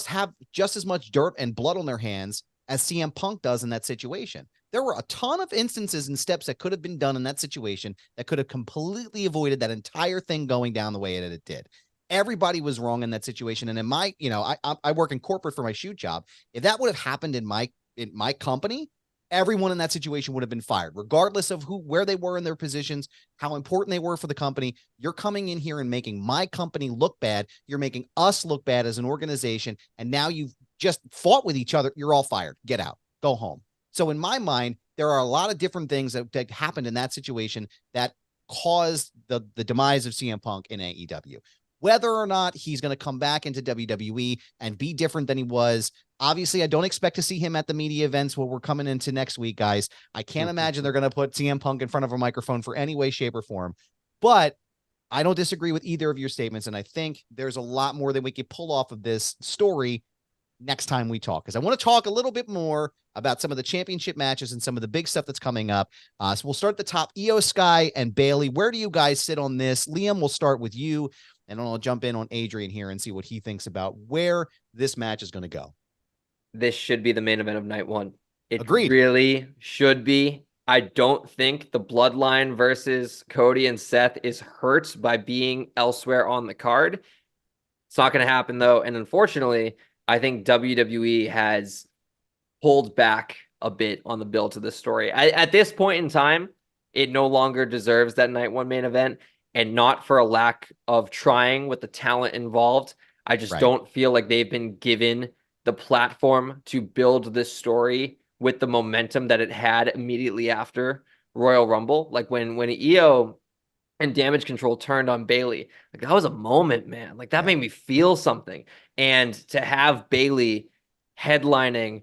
have just as much dirt and blood on their hands as CM Punk does in that situation. There were a ton of instances and steps that could have been done in that situation that could have completely avoided that entire thing going down the way that it did. Everybody was wrong in that situation. And in my, I work in corporate for my shoot job. If that would have happened in my company, everyone in that situation would have been fired, regardless of where they were in their positions, how important they were for the company. You're coming in here and making my company look bad. You're making us look bad as an organization. And now you've just fought with each other. You're all fired. Get out. Go home. So in my mind, there are a lot of different things that happened in that situation that caused the demise of CM Punk in AEW. Whether or not he's going to come back into WWE and be different than he was, obviously, I don't expect to see him at the media events where we're coming into next week, guys. I can't imagine they're going to put CM Punk in front of a microphone for any way, shape, or form. But I don't disagree with either of your statements, and I think there's a lot more that we could pull off of this story next time we talk, because I want to talk a little bit more about some of the championship matches and some of the big stuff that's coming up. So we'll start at the top. Io Sky and Bayley. Where do you guys sit on this? Liam, we'll start with you. And I'll jump in on Adrian here and see what he thinks about where this match is going to go.
This should be the main event of night one. It
Agreed.
Really should be. I don't think the Bloodline versus Cody and Seth is hurt by being elsewhere on the card. It's not going to happen, though. And unfortunately, I think WWE has pulled back a bit on the build to this story. At this point in time, it no longer deserves that night one main event. And not for a lack of trying with the talent involved. I just don't feel like they've been given the platform to build this story with the momentum that it had immediately after Royal Rumble. Like when Io and Damage Control turned on Bayley, like that was a moment, man. Like that made me feel something. And to have Bayley headlining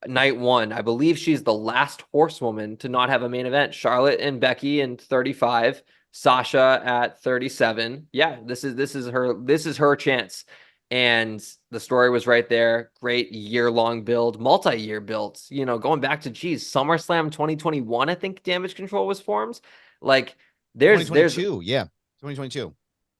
night one, I believe she's the last horsewoman to not have a main event. Charlotte and Becky in 35. Sasha at 37. Yeah, this is her chance. And the story was right there. Great year-long build, multi-year build. Going back to SummerSlam 2021, I think Damage Control was formed. Like there's
2022, yeah. 2022.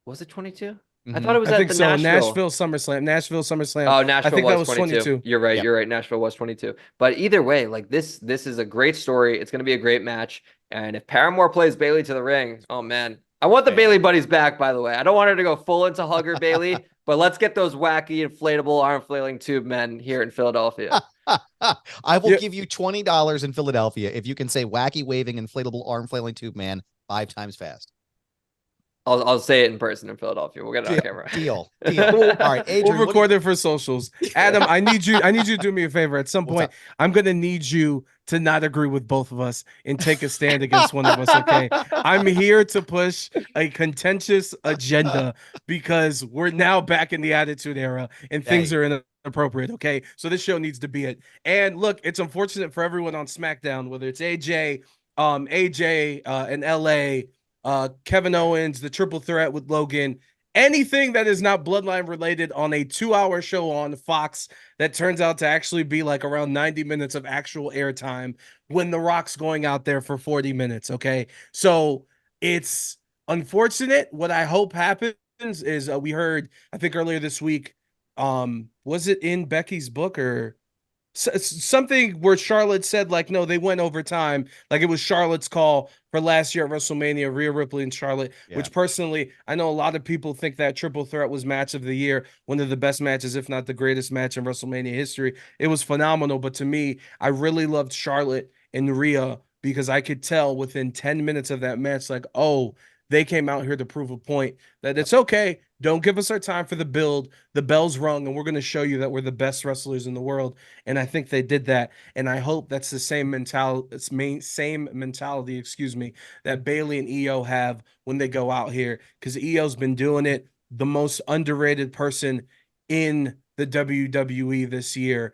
Was it 22?
Mm-hmm.
I thought it was at the
Nashville SummerSlam.
Oh, Nashville
I think
was
that was 22.
You're right. Yep. You're right. Nashville was 22. But either way, like this is a great story. It's going to be a great match. And if Paramore plays Bayley to the ring, oh man, I want the Bayley buddies back, by the way. I don't want her to go full into Hugger Bayley, But let's get those wacky inflatable arm flailing tube men here in Philadelphia.
I will give you $20 in Philadelphia if you can say wacky waving inflatable arm flailing tube man 5 times fast.
I'll say it in person in Philadelphia. We'll get it on camera.
Deal. All right, Adrian,
we'll record it for socials. Adam, I need you to do me a favor. At some point, I'm gonna need you to not agree with both of us and take a stand against one of us. Okay, I'm here to push a contentious agenda because we're now back in the Attitude Era and things are inappropriate. Okay, so this show needs to be it. And look, it's unfortunate for everyone on SmackDown, whether it's AJ, and LA. Kevin Owens, the triple threat with Logan, anything that is not bloodline related on a 2-hour show on Fox that turns out to actually be like around 90 minutes of actual airtime when The Rock's going out there for 40 minutes. Okay. So it's unfortunate. What I hope happens is we heard, I think earlier this week, was it in Becky's book or something where Charlotte said like, no, they went overtime. Like it was Charlotte's call for last year at WrestleMania, Rhea Ripley and Charlotte, which personally, I know a lot of people think that triple threat was match of the year. One of the best matches, if not the greatest match in WrestleMania history. It was phenomenal. But to me, I really loved Charlotte and Rhea because I could tell within 10 minutes of that match, like, oh, they came out here to prove a point that it's okay. Don't give us our time for the build. The bell's rung, and we're going to show you that we're the best wrestlers in the world. And I think they did that. And I hope that's the same mentality, that Bayley and EO have when they go out here. Because EO's been doing it. The most underrated person in the WWE this year.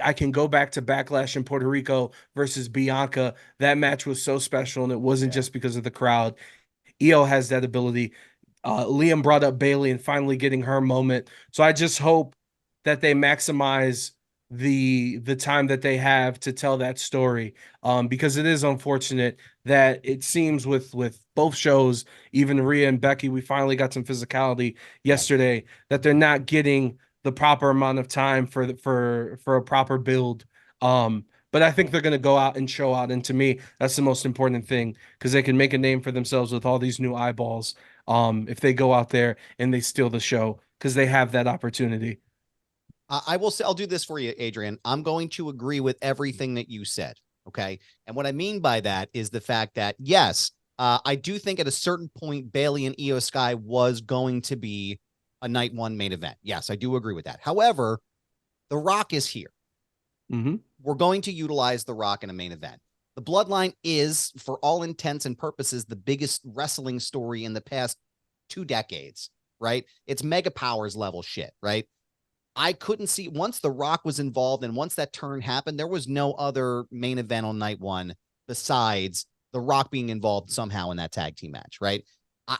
I can go back to Backlash in Puerto Rico versus Bianca. That match was so special, and it wasn't just because of the crowd. EO has that ability. Liam brought up Bayley and finally getting her moment. So I just hope that they maximize the time that they have to tell that story. Because it is unfortunate that it seems with both shows, even Rhea and Becky, we finally got some physicality yesterday, that they're not getting the proper amount of time for a proper build. But I think they're going to go out and show out. And to me, that's the most important thing because they can make a name for themselves with all these new eyeballs if they go out there and they steal the show because they have that opportunity.
I will say, I'll do this for you, Adrian. I'm going to agree with everything that you said. Okay. And what I mean by that is the fact that, yes, I do think at a certain point, Bayley and Io Sky was going to be a night one main event. Yes, I do agree with that. However, The Rock is here.
Mm-hmm.
We're going to utilize The Rock in a main event. The Bloodline is, for all intents and purposes, the biggest wrestling story in the past 2 decades, right? It's Mega Powers level shit, right? I couldn't see, once The Rock was involved and once that turn happened, there was no other main event on night one besides The Rock being involved somehow in that tag team match, right?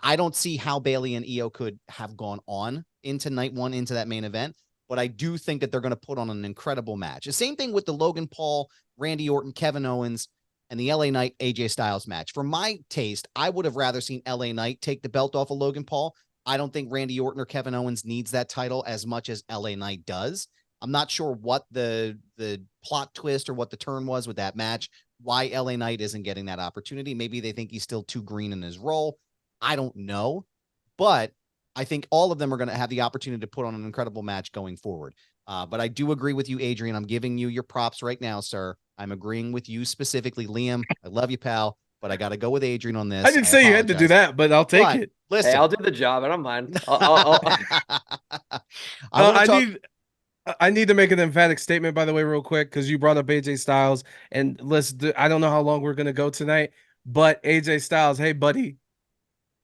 I don't see how Bayley and Io could have gone on into night one, into that main event. But I do think that they're going to put on an incredible match. The same thing with the Logan Paul, Randy Orton, Kevin Owens, and the LA Knight, AJ Styles match. For my taste, I would have rather seen LA Knight take the belt off of Logan Paul. I don't think Randy Orton or Kevin Owens needs that title as much as LA Knight does. I'm not sure what the plot twist or what the turn was with that match, why LA Knight isn't getting that opportunity. Maybe they think he's still too green in his role. I don't know. But I think all of them are going to have the opportunity to put on an incredible match going forward. But I do agree with you, Adrian. I'm giving you your props right now, sir. I'm agreeing with you specifically. Liam, I love you, pal, but I got to go with Adrian on this.
I didn't say you had to do that, but I'll take it.
Listen, hey, I'll do the job. I don't mind.
I need to make an emphatic statement, by the way, real quick, because you brought up AJ Styles. And listen, I don't know how long we're going to go tonight, but AJ Styles, hey, buddy,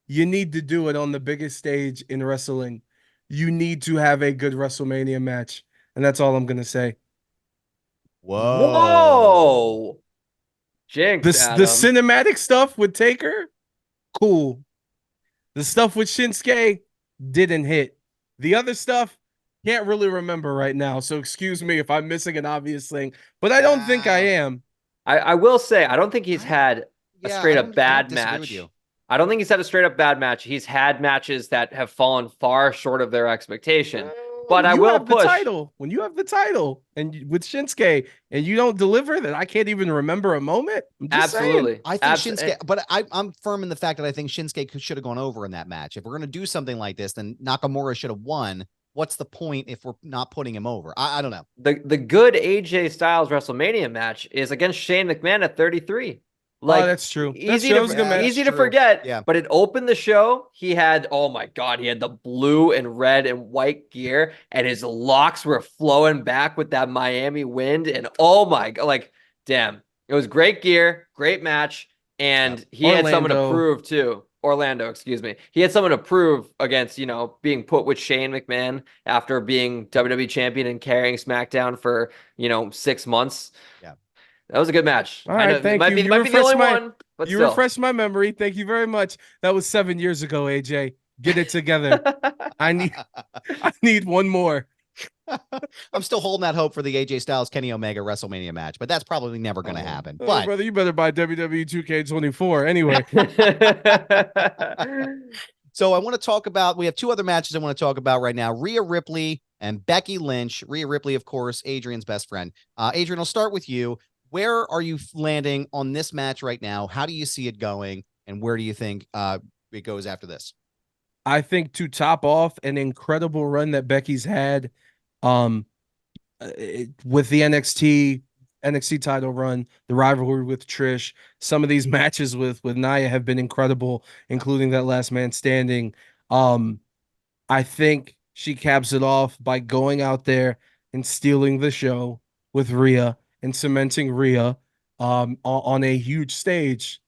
you need to do it on the biggest stage in wrestling. You need to have a good WrestleMania match. And that's all I'm going to say.
Whoa. Jinx,
the cinematic stuff with Taker, cool. The stuff with Shinsuke didn't hit. The other stuff, can't really remember right now. So excuse me if I'm missing an obvious thing, but I don't think I am.
I will say, I don't think he's had a straight up bad match. I don't think he's had a straight up bad match. He's had matches that have fallen far short of their expectation. But I will push.
When you have the title and with Shinsuke and you don't deliver, that I can't even remember a moment.
Absolutely.
Saying.
I think Shinsuke, but I'm firm in the fact that I think Shinsuke should have gone over in that match. If we're going to do something like this, then Nakamura should have won what's the point if we're not putting him over? I don't know.
The good AJ Styles WrestleMania match is against Shane McMahon at 33. Like,
that's true.
Easy
That was a good match.
easy to forget.
Yeah.
But it opened the show. He had, oh my God, he had the blue and red and white gear, and his locks were flowing back with that Miami wind. And oh my God, like, damn, it was great gear, great match. And he had someone to prove too. Orlando, excuse me. He had someone to prove against, being put with Shane McMahon after being WWE champion and carrying SmackDown for, 6 months.
Yeah.
That was a good match.
All right, thank you.
You might be the only one, but
you
still.
refreshed my memory. Thank you very much. That was 7 years ago, AJ. Get it together. I need one more.
I'm still holding that hope for the AJ Styles Kenny Omega WrestleMania match, but that's probably never going to happen. But
brother, you better buy WWE 2K24 anyway.
So I want to talk about, we have two other matches I want to talk about right now. Rhea Ripley and Becky Lynch. Rhea Ripley, of course, Adrian's best friend. Adrian, I'll start with you. Where are you landing on this match right now? How do you see it going? And where do you think it goes after this?
I think to top off an incredible run that Becky's had with the NXT title run, the rivalry with Trish, some of these matches with Nia have been incredible, including that last man standing. I think she caps it off by going out there and stealing the show with Rhea and cementing Rhea on a huge stage.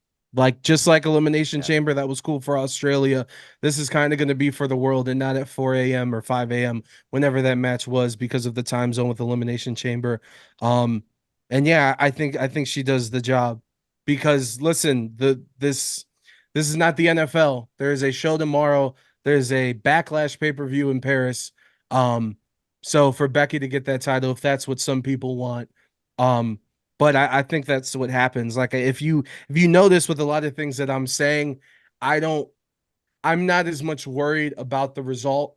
Just like Elimination Chamber, that was cool for Australia. This is kind of going to be for the world, and not at 4 a.m. or 5 a.m., whenever that match was, because of the time zone with Elimination Chamber. And yeah, I think she does the job, because listen, this is not the NFL. There is a show tomorrow. There's a Backlash pay-per-view in Paris. So for Becky to get that title, if that's what some people want, but I think that's what happens. Like, if you notice with a lot of things that I'm saying, I'm not as much worried about the result.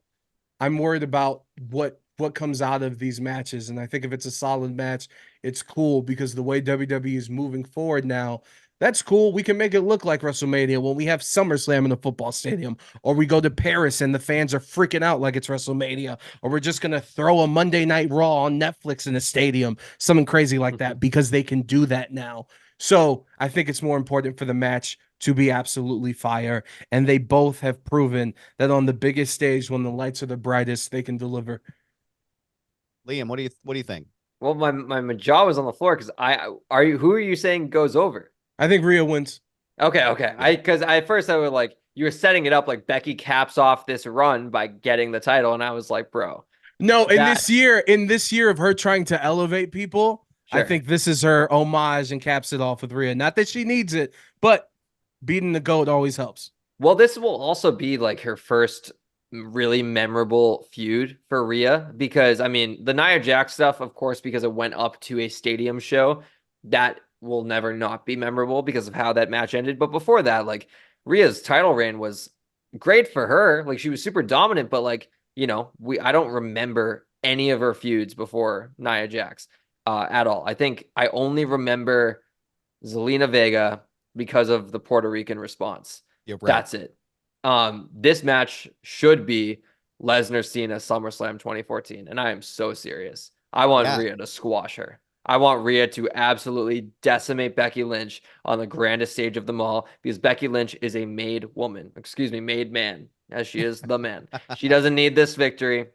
I'm worried about what comes out of these matches. And I think if it's a solid match, it's cool, because the way WWE is moving forward now, that's cool. We can make it look like WrestleMania when we have SummerSlam in a football stadium, or we go to Paris and the fans are freaking out like it's WrestleMania, or we're just going to throw a Monday Night Raw on Netflix in a stadium, something crazy like that, because they can do that now. So I think it's more important for the match to be absolutely fire. And they both have proven that on the biggest stage, when the lights are the brightest, they can deliver.
Liam, what do you think?
Well, my jaw was on the floor, because who are you saying goes over?
I think Rhea wins.
Okay. Yeah. Because at first I was like, you were setting it up like Becky caps off this run by getting the title, and I was like, bro.
No, in this year of her trying to elevate people, sure, I think this is her homage and caps it off with Rhea. Not that she needs it, but beating the GOAT always helps.
Well, this will also be like her first really memorable feud for Rhea, because I mean, the Nia Jax stuff, of course, because it went up to a stadium show, that will never not be memorable because of how that match ended. But before that, like, Rhea's title reign was great for her. Like, she was super dominant, but like, I don't remember any of her feuds before Nia Jax at all. I think I only remember Zelina Vega because of the Puerto Rican response.
Right.
That's it. This match should be Lesnar Cena SummerSlam 2014, and I am so serious. I want Rhea to squash her. I want Rhea to absolutely decimate Becky Lynch on the grandest stage of them all, because Becky Lynch is a made man, as she is the man. She doesn't need this victory.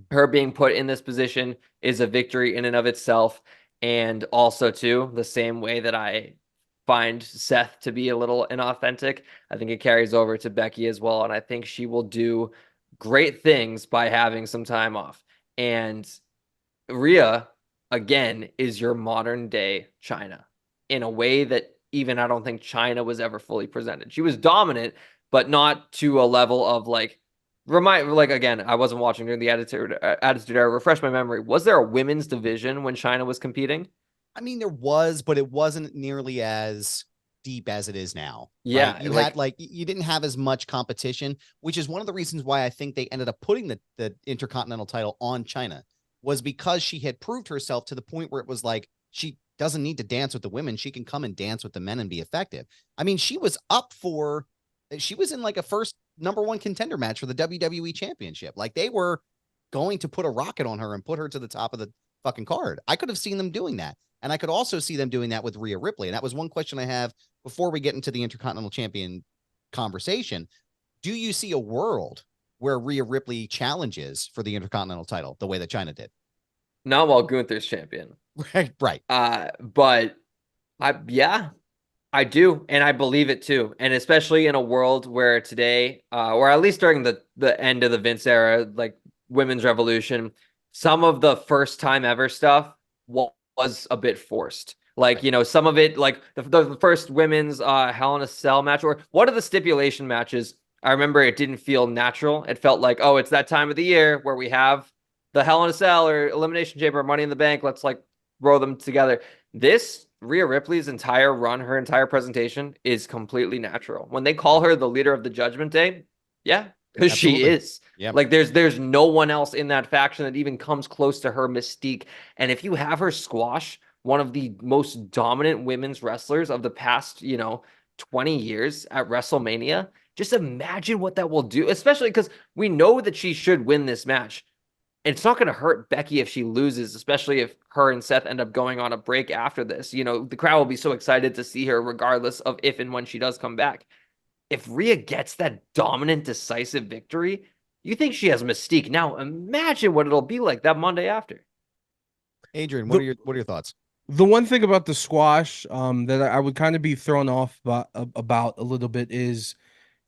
Her being put in this position is a victory in and of itself. And also, too, the same way that I find Seth to be a little inauthentic, I think it carries over to Becky as well. And I think she will do great things by having some time off. And Rhea, again, is your modern day China in a way that even I don't think China was ever fully presented. She was dominant, but not to a level of again, I wasn't watching during the Attitude Era. Refresh my memory. Was there a women's division when China was competing?
I mean, there was, but it wasn't nearly as deep as it is now.
Yeah.
Right? You didn't have as much competition, which is one of the reasons why I think they ended up putting the Intercontinental title on China, was because she had proved herself to the point where it was like, she doesn't need to dance with the women. She can come and dance with the men and be effective. I mean, she was in like a first #1 contender match for the WWE Championship. Like, they were going to put a rocket on her and put her to the top of the fucking card. I could have seen them doing that. And I could also see them doing that with Rhea Ripley. And that was one question I have before we get into the Intercontinental Champion conversation. Do you see a world where Rhea Ripley challenges for the Intercontinental title the way that China did?
Not while Gunther's champion.
Right.
But I do, and I believe it too. And especially in a world where today, or at least during the end of the Vince era, like Women's Revolution, some of the first time ever stuff was a bit forced. Like, you know, some of it, like the first women's Hell in a Cell match, or one of the stipulation matches, I remember it didn't feel natural. It felt like, oh, it's that time of the year where we have the Hell in a Cell or Elimination Chamber, Money in the Bank. Let's like roll them together. This Rhea Ripley's entire run, her entire presentation is completely natural. When they call her the leader of the Judgment Day, yeah, because she is.
Yep.
Like there's no one else in that faction that even comes close to her mystique. And if you have her squash one of the most dominant women's wrestlers of the past, 20 years at WrestleMania, just imagine what that will do, especially because we know that she should win this match. It's not going to hurt Becky if she loses, especially if her and Seth end up going on a break after this. The crowd will be so excited to see her regardless of if and when she does come back. If Rhea gets that dominant, decisive victory, you think she has mystique. Now imagine what it'll be like that Monday after.
Adrian, what are your thoughts?
The one thing about the squash that I would kind of be thrown off about a little bit is,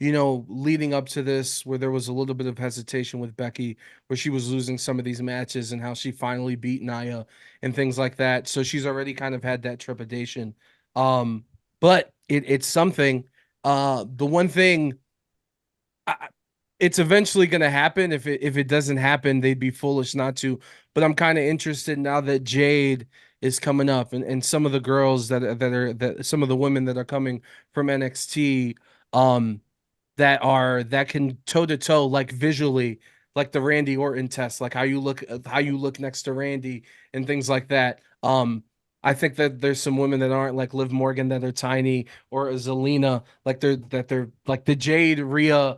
leading up to this, where there was a little bit of hesitation with Becky, where she was losing some of these matches and how she finally beat Nia and things like that. So she's already kind of had that trepidation. But it's something. The one thing, it's eventually going to happen. If it doesn't happen, they'd be foolish not to. But I'm kind of interested now that Jade is coming up, and some of the girls that some of the women that are coming from NXT, that can toe to toe, like visually, like the Randy Orton test, like how you look next to Randy and things like that. I think that there's some women that aren't like Liv Morgan, that are tiny, or Zelina, like they're like the Jade Rhea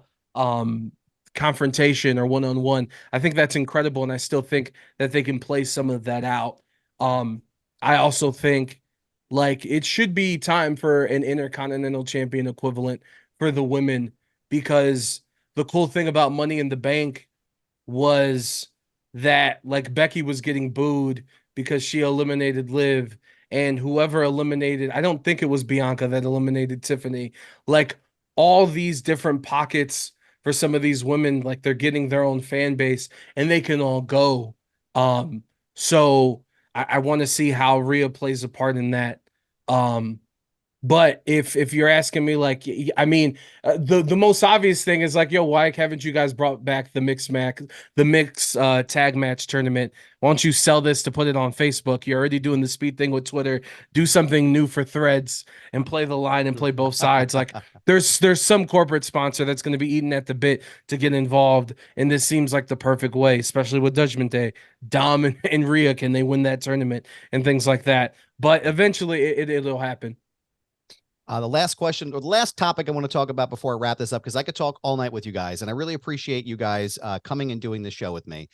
confrontation or one-on-one. I think that's incredible, and I still think that they can play some of that out. I also think like it should be time for an Intercontinental Champion equivalent for the women, because the cool thing about Money in the Bank was that like Becky was getting booed because she eliminated Liv, and whoever eliminated, I don't think it was Bianca that eliminated Tiffany. Like all these different pockets for some of these women, like they're getting their own fan base and they can all go. So I want to see how Rhea plays a part in that. But if you're asking me, like, I mean, the most obvious thing is like, yo, why haven't you guys brought back the mixed tag match tournament? Why don't you sell this to put it on Facebook? You're already doing the speed thing with Twitter. Do something new for Threads and play the line and play both sides. Like there's some corporate sponsor that's going to be eating at the bit to get involved, and this seems like the perfect way, especially with Judgment Day. Dom and Rhea, can they win that tournament and things like that? But eventually it'll happen.
The last question, or the last topic I want to talk about before I wrap this up, because I could talk all night with you guys, and I really appreciate you guys coming and doing this show with me.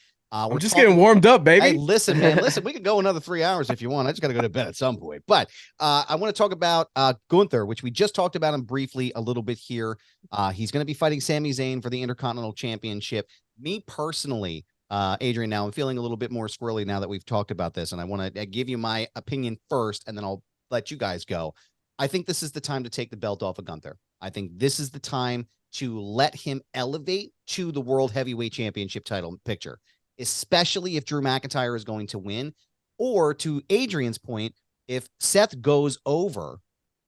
We're just getting warmed up, baby.
Hey, listen, man, we could go another 3 hours if you want. I just got to go to bed at some point. But I want to talk about Gunther, which we just talked about him briefly a little bit here. He's going to be fighting Sami Zayn for the Intercontinental Championship. Me personally, Adrian, now I'm feeling a little bit more squirrely now that we've talked about this, and I want to give you my opinion first, and then I'll let you guys go. I think this is the time to take the belt off of Gunther. I think this is the time to let him elevate to the World Heavyweight Championship title picture, especially if Drew McIntyre is going to win, or to Adrian's point, if Seth goes over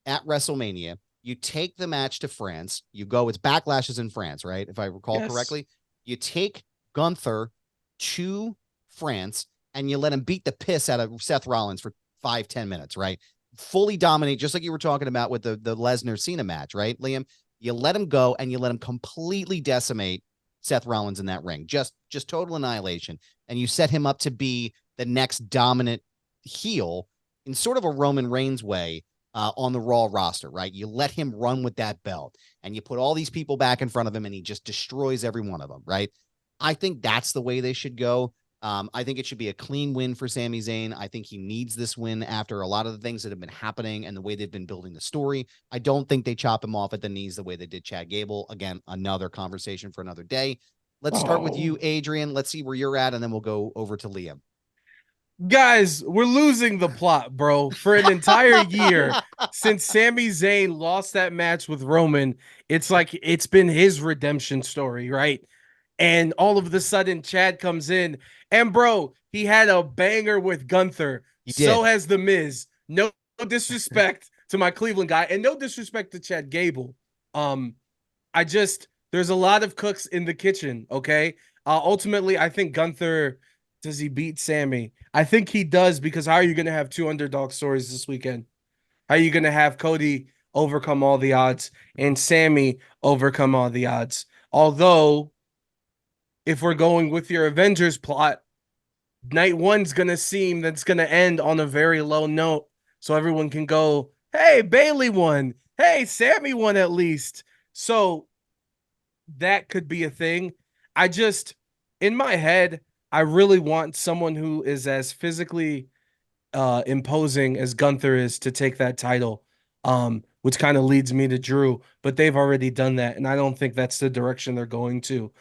at WrestleMania, you take the match to France, it's Backlash is in France, right? If I recall correctly, you take Gunther to France and you let him beat the piss out of Seth Rollins for 5-10 minutes, right? Fully dominate, just like you were talking about with the Lesnar Cena match, right, Liam? You let him go and you let him completely decimate Seth Rollins in that ring, just total annihilation, and you set him up to be the next dominant heel in sort of a Roman Reigns way on the Raw roster, right? You let him run with that belt, and you put all these people back in front of him, and he just destroys every one of them, right? I think that's the way they should go. I think it should be a clean win for Sami Zayn. I think he needs this win after a lot of the things that have been happening and the way they've been building the story. I don't think they chop him off at the knees the way they did Chad Gable. Again, another conversation for another day. Let's start with you, Adrian. Let's see where you're at, and then we'll go over to Liam.
Guys, we're losing the plot, bro. For an entire year since Sami Zayn lost that match with Roman, it's like it's been his redemption story, right? And all of a sudden, Chad comes in, and bro, he had a banger with Gunther. So has The Miz. No disrespect to my Cleveland guy, and no disrespect to Chad Gable. There's a lot of cooks in the kitchen, okay? Ultimately, I think Gunther, does he beat Sami? I think he does, because how are you going to have two underdog stories this weekend? How are you going to have Cody overcome all the odds and Sami overcome all the odds? Although, if we're going with your Avengers plot, night one's going to seem that's going to end on a very low note, so everyone can go, hey, Bayley won. Hey, Sami won at least. So that could be a thing. In my head, I really want someone who is as physically imposing as Gunther is to take that title, which kind of leads me to Drew, but they've already done that, and I don't think that's the direction they're going to.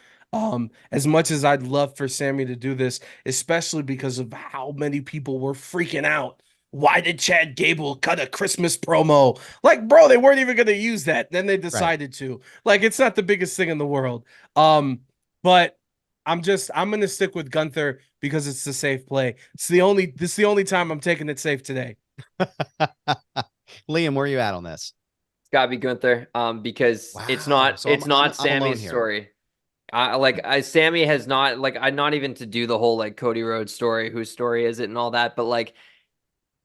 As much as I'd love for Sami to do this, especially because of how many people were freaking out. Why did Chad Gable cut a Christmas promo? Like, bro, they weren't even going to use that. Then they decided to. Like, it's not the biggest thing in the world. But I'm going to stick with Gunther because it's the safe play. This is the only time I'm taking it safe today.
Liam, where are you at on this?
It's gotta be Gunther. Because it's not Sami's story. Sami has not, I'm not even to do the whole like Cody Rhodes story, whose story is it and all that, but like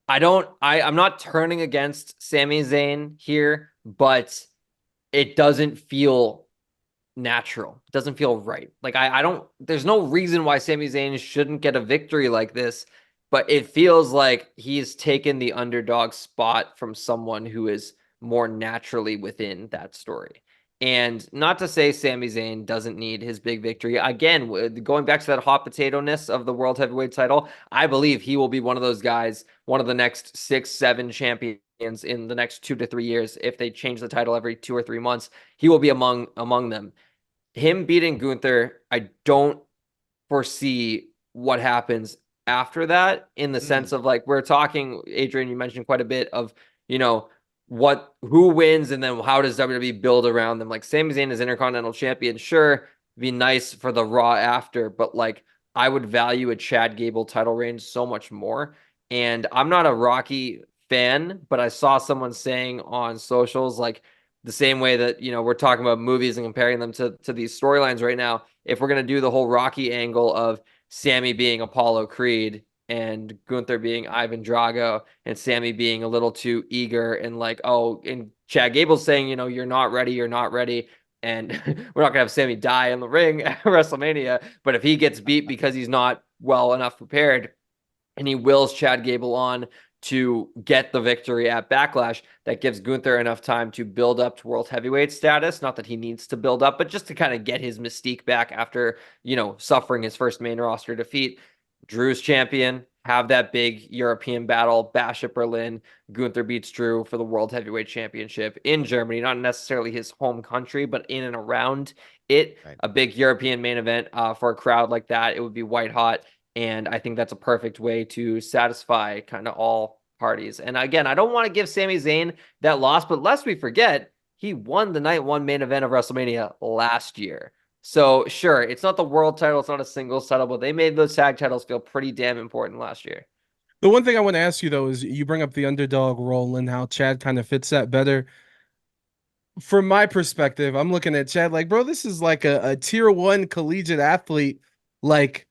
I'm not turning against Sami Zayn here, but it doesn't feel natural. It doesn't feel right. Like there's no reason why Sami Zayn shouldn't get a victory like this, but it feels like he's taken the underdog spot from someone who is more naturally within that story. And not to say Sami Zayn doesn't need his big victory. Again, going back to that hot potato-ness of the World Heavyweight title, I believe he will be one of those guys, one of the next 6-7 champions in the next 2 to 3 years. If they change the title every 2 or 3 months, he will be among them. Him beating Gunther, I don't foresee what happens after that, in the sense of, like, we're talking, Adrian, you mentioned quite a bit of, who wins and then how does WWE build around them. Like, Sami Zayn is Intercontinental Champion, sure, it'd be nice for the Raw after, but like, I would value a Chad Gable title reign so much more. And I'm not a Rocky fan, but I saw someone saying on socials, like, the same way that, we're talking about movies and comparing them to these storylines right now, if we're going to do the whole Rocky angle of Sami being Apollo Creed and Gunther being Ivan Drago and Sami being a little too eager and like, and Chad Gable's saying, you're not ready. And we're not going to have Sami die in the ring at WrestleMania. But if he gets beat because he's not well enough prepared and he wills Chad Gable on to get the victory at Backlash, that gives Gunther enough time to build up to World Heavyweight status. Not that he needs to build up, but just to kind of get his mystique back after, suffering his first main roster defeat. Drew's champion, have that big European battle, Bash at Berlin. Gunther beats Drew for the World Heavyweight Championship in Germany, not necessarily his home country, but in and around it. Right. A big European main event for a crowd like that. It would be white hot. And I think that's a perfect way to satisfy kind of all parties. And again, I don't want to give Sami Zayn that loss, but lest we forget, he won the night one main event of WrestleMania last year. So sure, it's not the world title, it's not a singles title, but they made those tag titles feel pretty damn important last year.
The one thing I want to ask you, though, is you bring up the underdog role and how Chad kind of fits that better. From my perspective, I'm looking at Chad like, bro, this is like a tier 1 collegiate athlete. Like,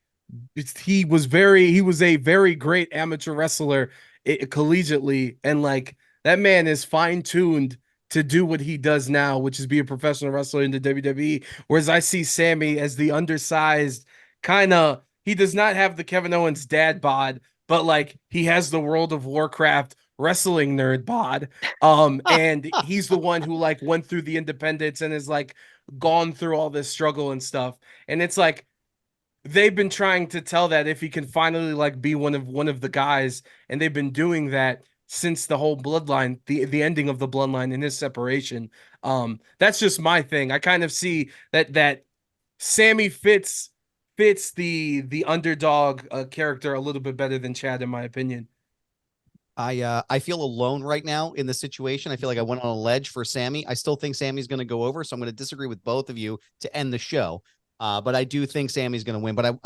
he was a very great amateur wrestler collegiately. And like, that man is fine-tuned to do what he does now, which is be a professional wrestler in the WWE. Whereas I see Sami as the undersized he does not have the Kevin Owens dad bod, but like, he has the World of Warcraft wrestling nerd bod. And he's the one who like went through the independents and is like gone through all this struggle and stuff. And it's like, they've been trying to tell that if he can finally like be one of the guys, and they've been doing that since the whole bloodline, the ending of the bloodline and his separation. That's just my thing. I kind of see that Sammy fits the underdog character a little bit better than Chad, in my opinion.
I feel alone right now in the situation. I feel like I went on a ledge for Sammy. I still think Sammy's going to go over, so I'm going to disagree with both of you to end the show. But I do think Sammy's going to win. But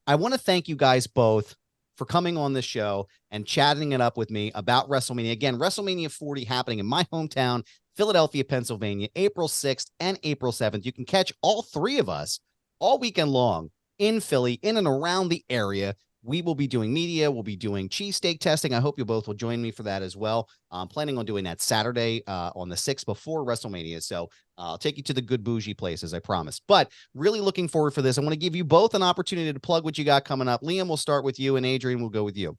I want to thank you guys both for coming on the show and chatting it up with me about WrestleMania. Again, WrestleMania 40 happening in my hometown, Philadelphia, Pennsylvania, April 6th and April 7th. You can catch all three of us all weekend long in Philly, in and around the area. We will be doing media. We'll be doing cheesesteak testing. I hope you both will join me for that as well. I'm planning on doing that Saturday on the 6th before WrestleMania. So I'll take you to the good bougie places, I promise. But really looking forward for this. I want to give you both an opportunity to plug what you got coming up. Liam, we'll start with you, and Adrian, we'll go with you.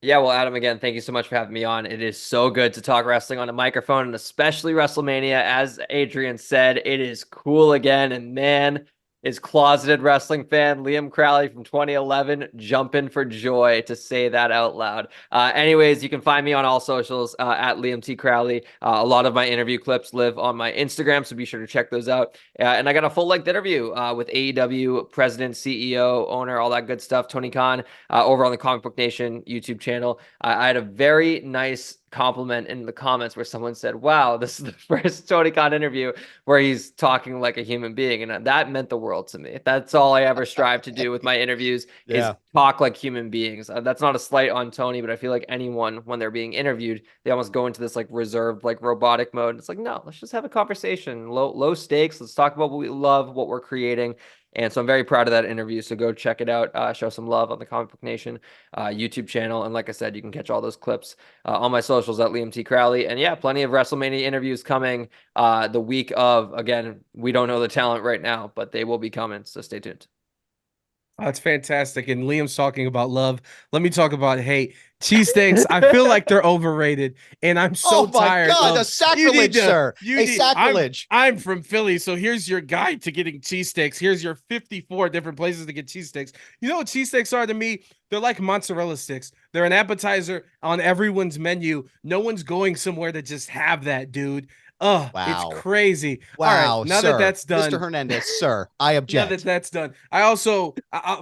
Yeah, well, Adam, again, thank you so much for having me on. It is so good to talk wrestling on a microphone, and especially WrestleMania. As Adrian said, it is cool again, and man, is closeted wrestling fan Liam Crowley from 2011 jumping for joy to say that out loud. Anyways, you can find me on all socials at Liam T. Crowley. A lot of my interview clips live on my Instagram, so be sure to check those out. And I got a full-length interview with AEW president, CEO, owner, all that good stuff, Tony Khan, over on the Comic Book Nation YouTube channel. I had a very nice compliment in the comments where someone said, wow, this is the first Tony Khan interview where he's talking like a human being. And that meant the world to me. That's all I ever strive to do with my interviews is talk like human beings. That's not a slight on Tony, but I feel like anyone, when they're being interviewed, they almost go into this like reserved, like robotic mode. It's like, no, let's just have a conversation, low stakes. Let's talk about what we love, what we're creating. And so I'm very proud of that interview. So go check it out. Show some love on the Comic Book Nation YouTube channel. And like I said, you can catch all those clips on my socials at Liam T. Crowley. And yeah, plenty of WrestleMania interviews coming the week of. Again, we don't know the talent right now, but they will be coming. So stay tuned.
That's fantastic. And Liam's talking about love. Let me talk about hate. Cheesesteaks, I feel like they're overrated, and I'm so tired.
Oh my God, a sacrilege, sir. A sacrilege.
I'm from Philly, so here's your guide to getting cheesesteaks. Here's your 54 different places to get cheesesteaks. You know what cheesesteaks are to me? They're like mozzarella sticks. They're an appetizer on everyone's menu. No one's going somewhere to just have that, dude. Oh, wow. It's crazy.
Wow.
All right, now that that's done.
Mr. Hernandez, sir, I object.
Now that that's done. I also,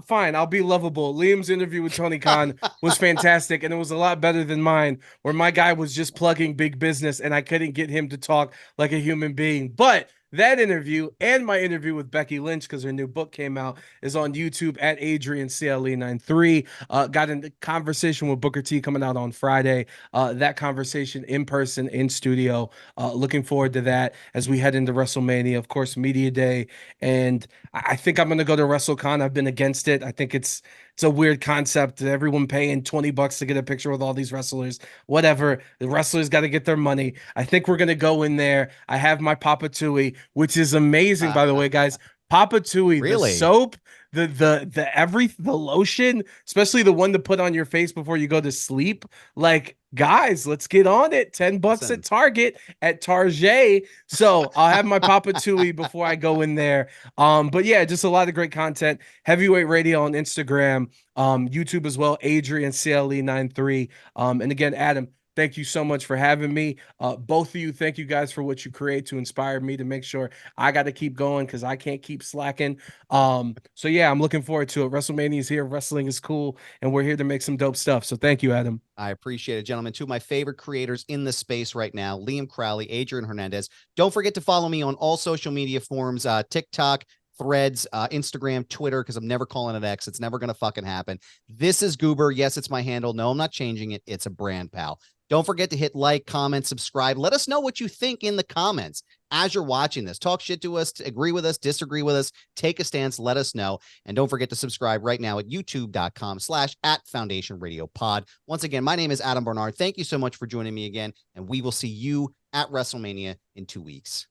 fine, I'll be lovable. Liam's interview with Tony Khan was fantastic, and it was a lot better than mine, where my guy was just plugging big business, and I couldn't get him to talk like a human being. But that interview and my interview with Becky Lynch, because her new book came out, is on YouTube at Adrian CLE93. Got in the conversation with Booker T coming out on Friday. That conversation in person, in studio. Looking forward to that as we head into WrestleMania, of course, Media Day. And I think I'm going to go to WrestleCon. I've been against it. I think it's a weird concept. Everyone paying $20 to get a picture with all these wrestlers. Whatever. The wrestlers got to get their money. I think we're going to go in there. I have my Papa Tui, which is amazing, by the way, guys. Papa Tui, really? The soap, the lotion, especially the one to put on your face before you go to sleep. Like, guys, let's get on it. $10 at Target, at Target. So I'll have my Papa Tui before I go in there. But yeah, just a lot of great content. Heavyweight Radio on Instagram, YouTube as well, Adrian CLE93. And again, Adam, thank you so much for having me. Both of you, thank you guys for what you create to inspire me to make sure I got to keep going because I can't keep slacking. So yeah, I'm looking forward to it. WrestleMania is here. Wrestling is cool, and we're here to make some dope stuff. So thank you, Adam.
I appreciate it, gentlemen. Two of my favorite creators in the space right now, Liam Crowley, Adrian Hernandez. Don't forget to follow me on all social media forums, TikTok, Threads, Instagram, Twitter, because I'm never calling it X. It's never going to fucking happen. This is Goober. Yes, it's my handle. No, I'm not changing it. It's a brand, pal. Don't forget to hit like, comment, subscribe. Let us know what you think in the comments as you're watching this. Talk shit to us, agree with us, disagree with us, take a stance, let us know. And don't forget to subscribe right now at youtube.com/@FoundationRadioPod. Once again, my name is Adam Barnard. Thank you so much for joining me again, and we will see you at WrestleMania in 2 weeks.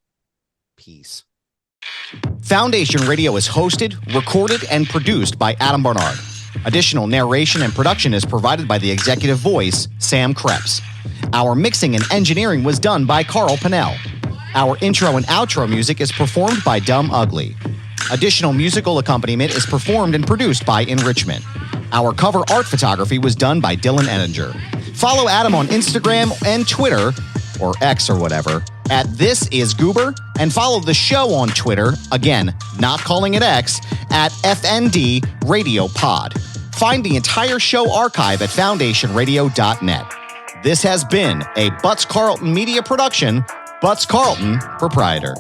Peace. Foundation Radio is hosted, recorded, and produced by Adam Barnard. Additional narration and production is provided by the executive voice, Sam Krepps. Our mixing and engineering was done by Pannell. Our intro and outro music is performed by Dumb Ugly. Additional musical accompaniment is performed and produced by Enrichment. Our cover art photography was done by Dylan Eddinger. Follow Adam on Instagram and Twitter, or X or whatever, at This Is Goober, and follow the show on Twitter, again, not calling it X, at FND Radio Pod. Find the entire show archive at foundationradio.net. This has been a Butts Carlton Media production, Butts Carlton, Proprietor.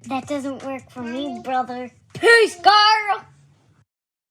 That doesn't work for me, brother. Peace, Carl!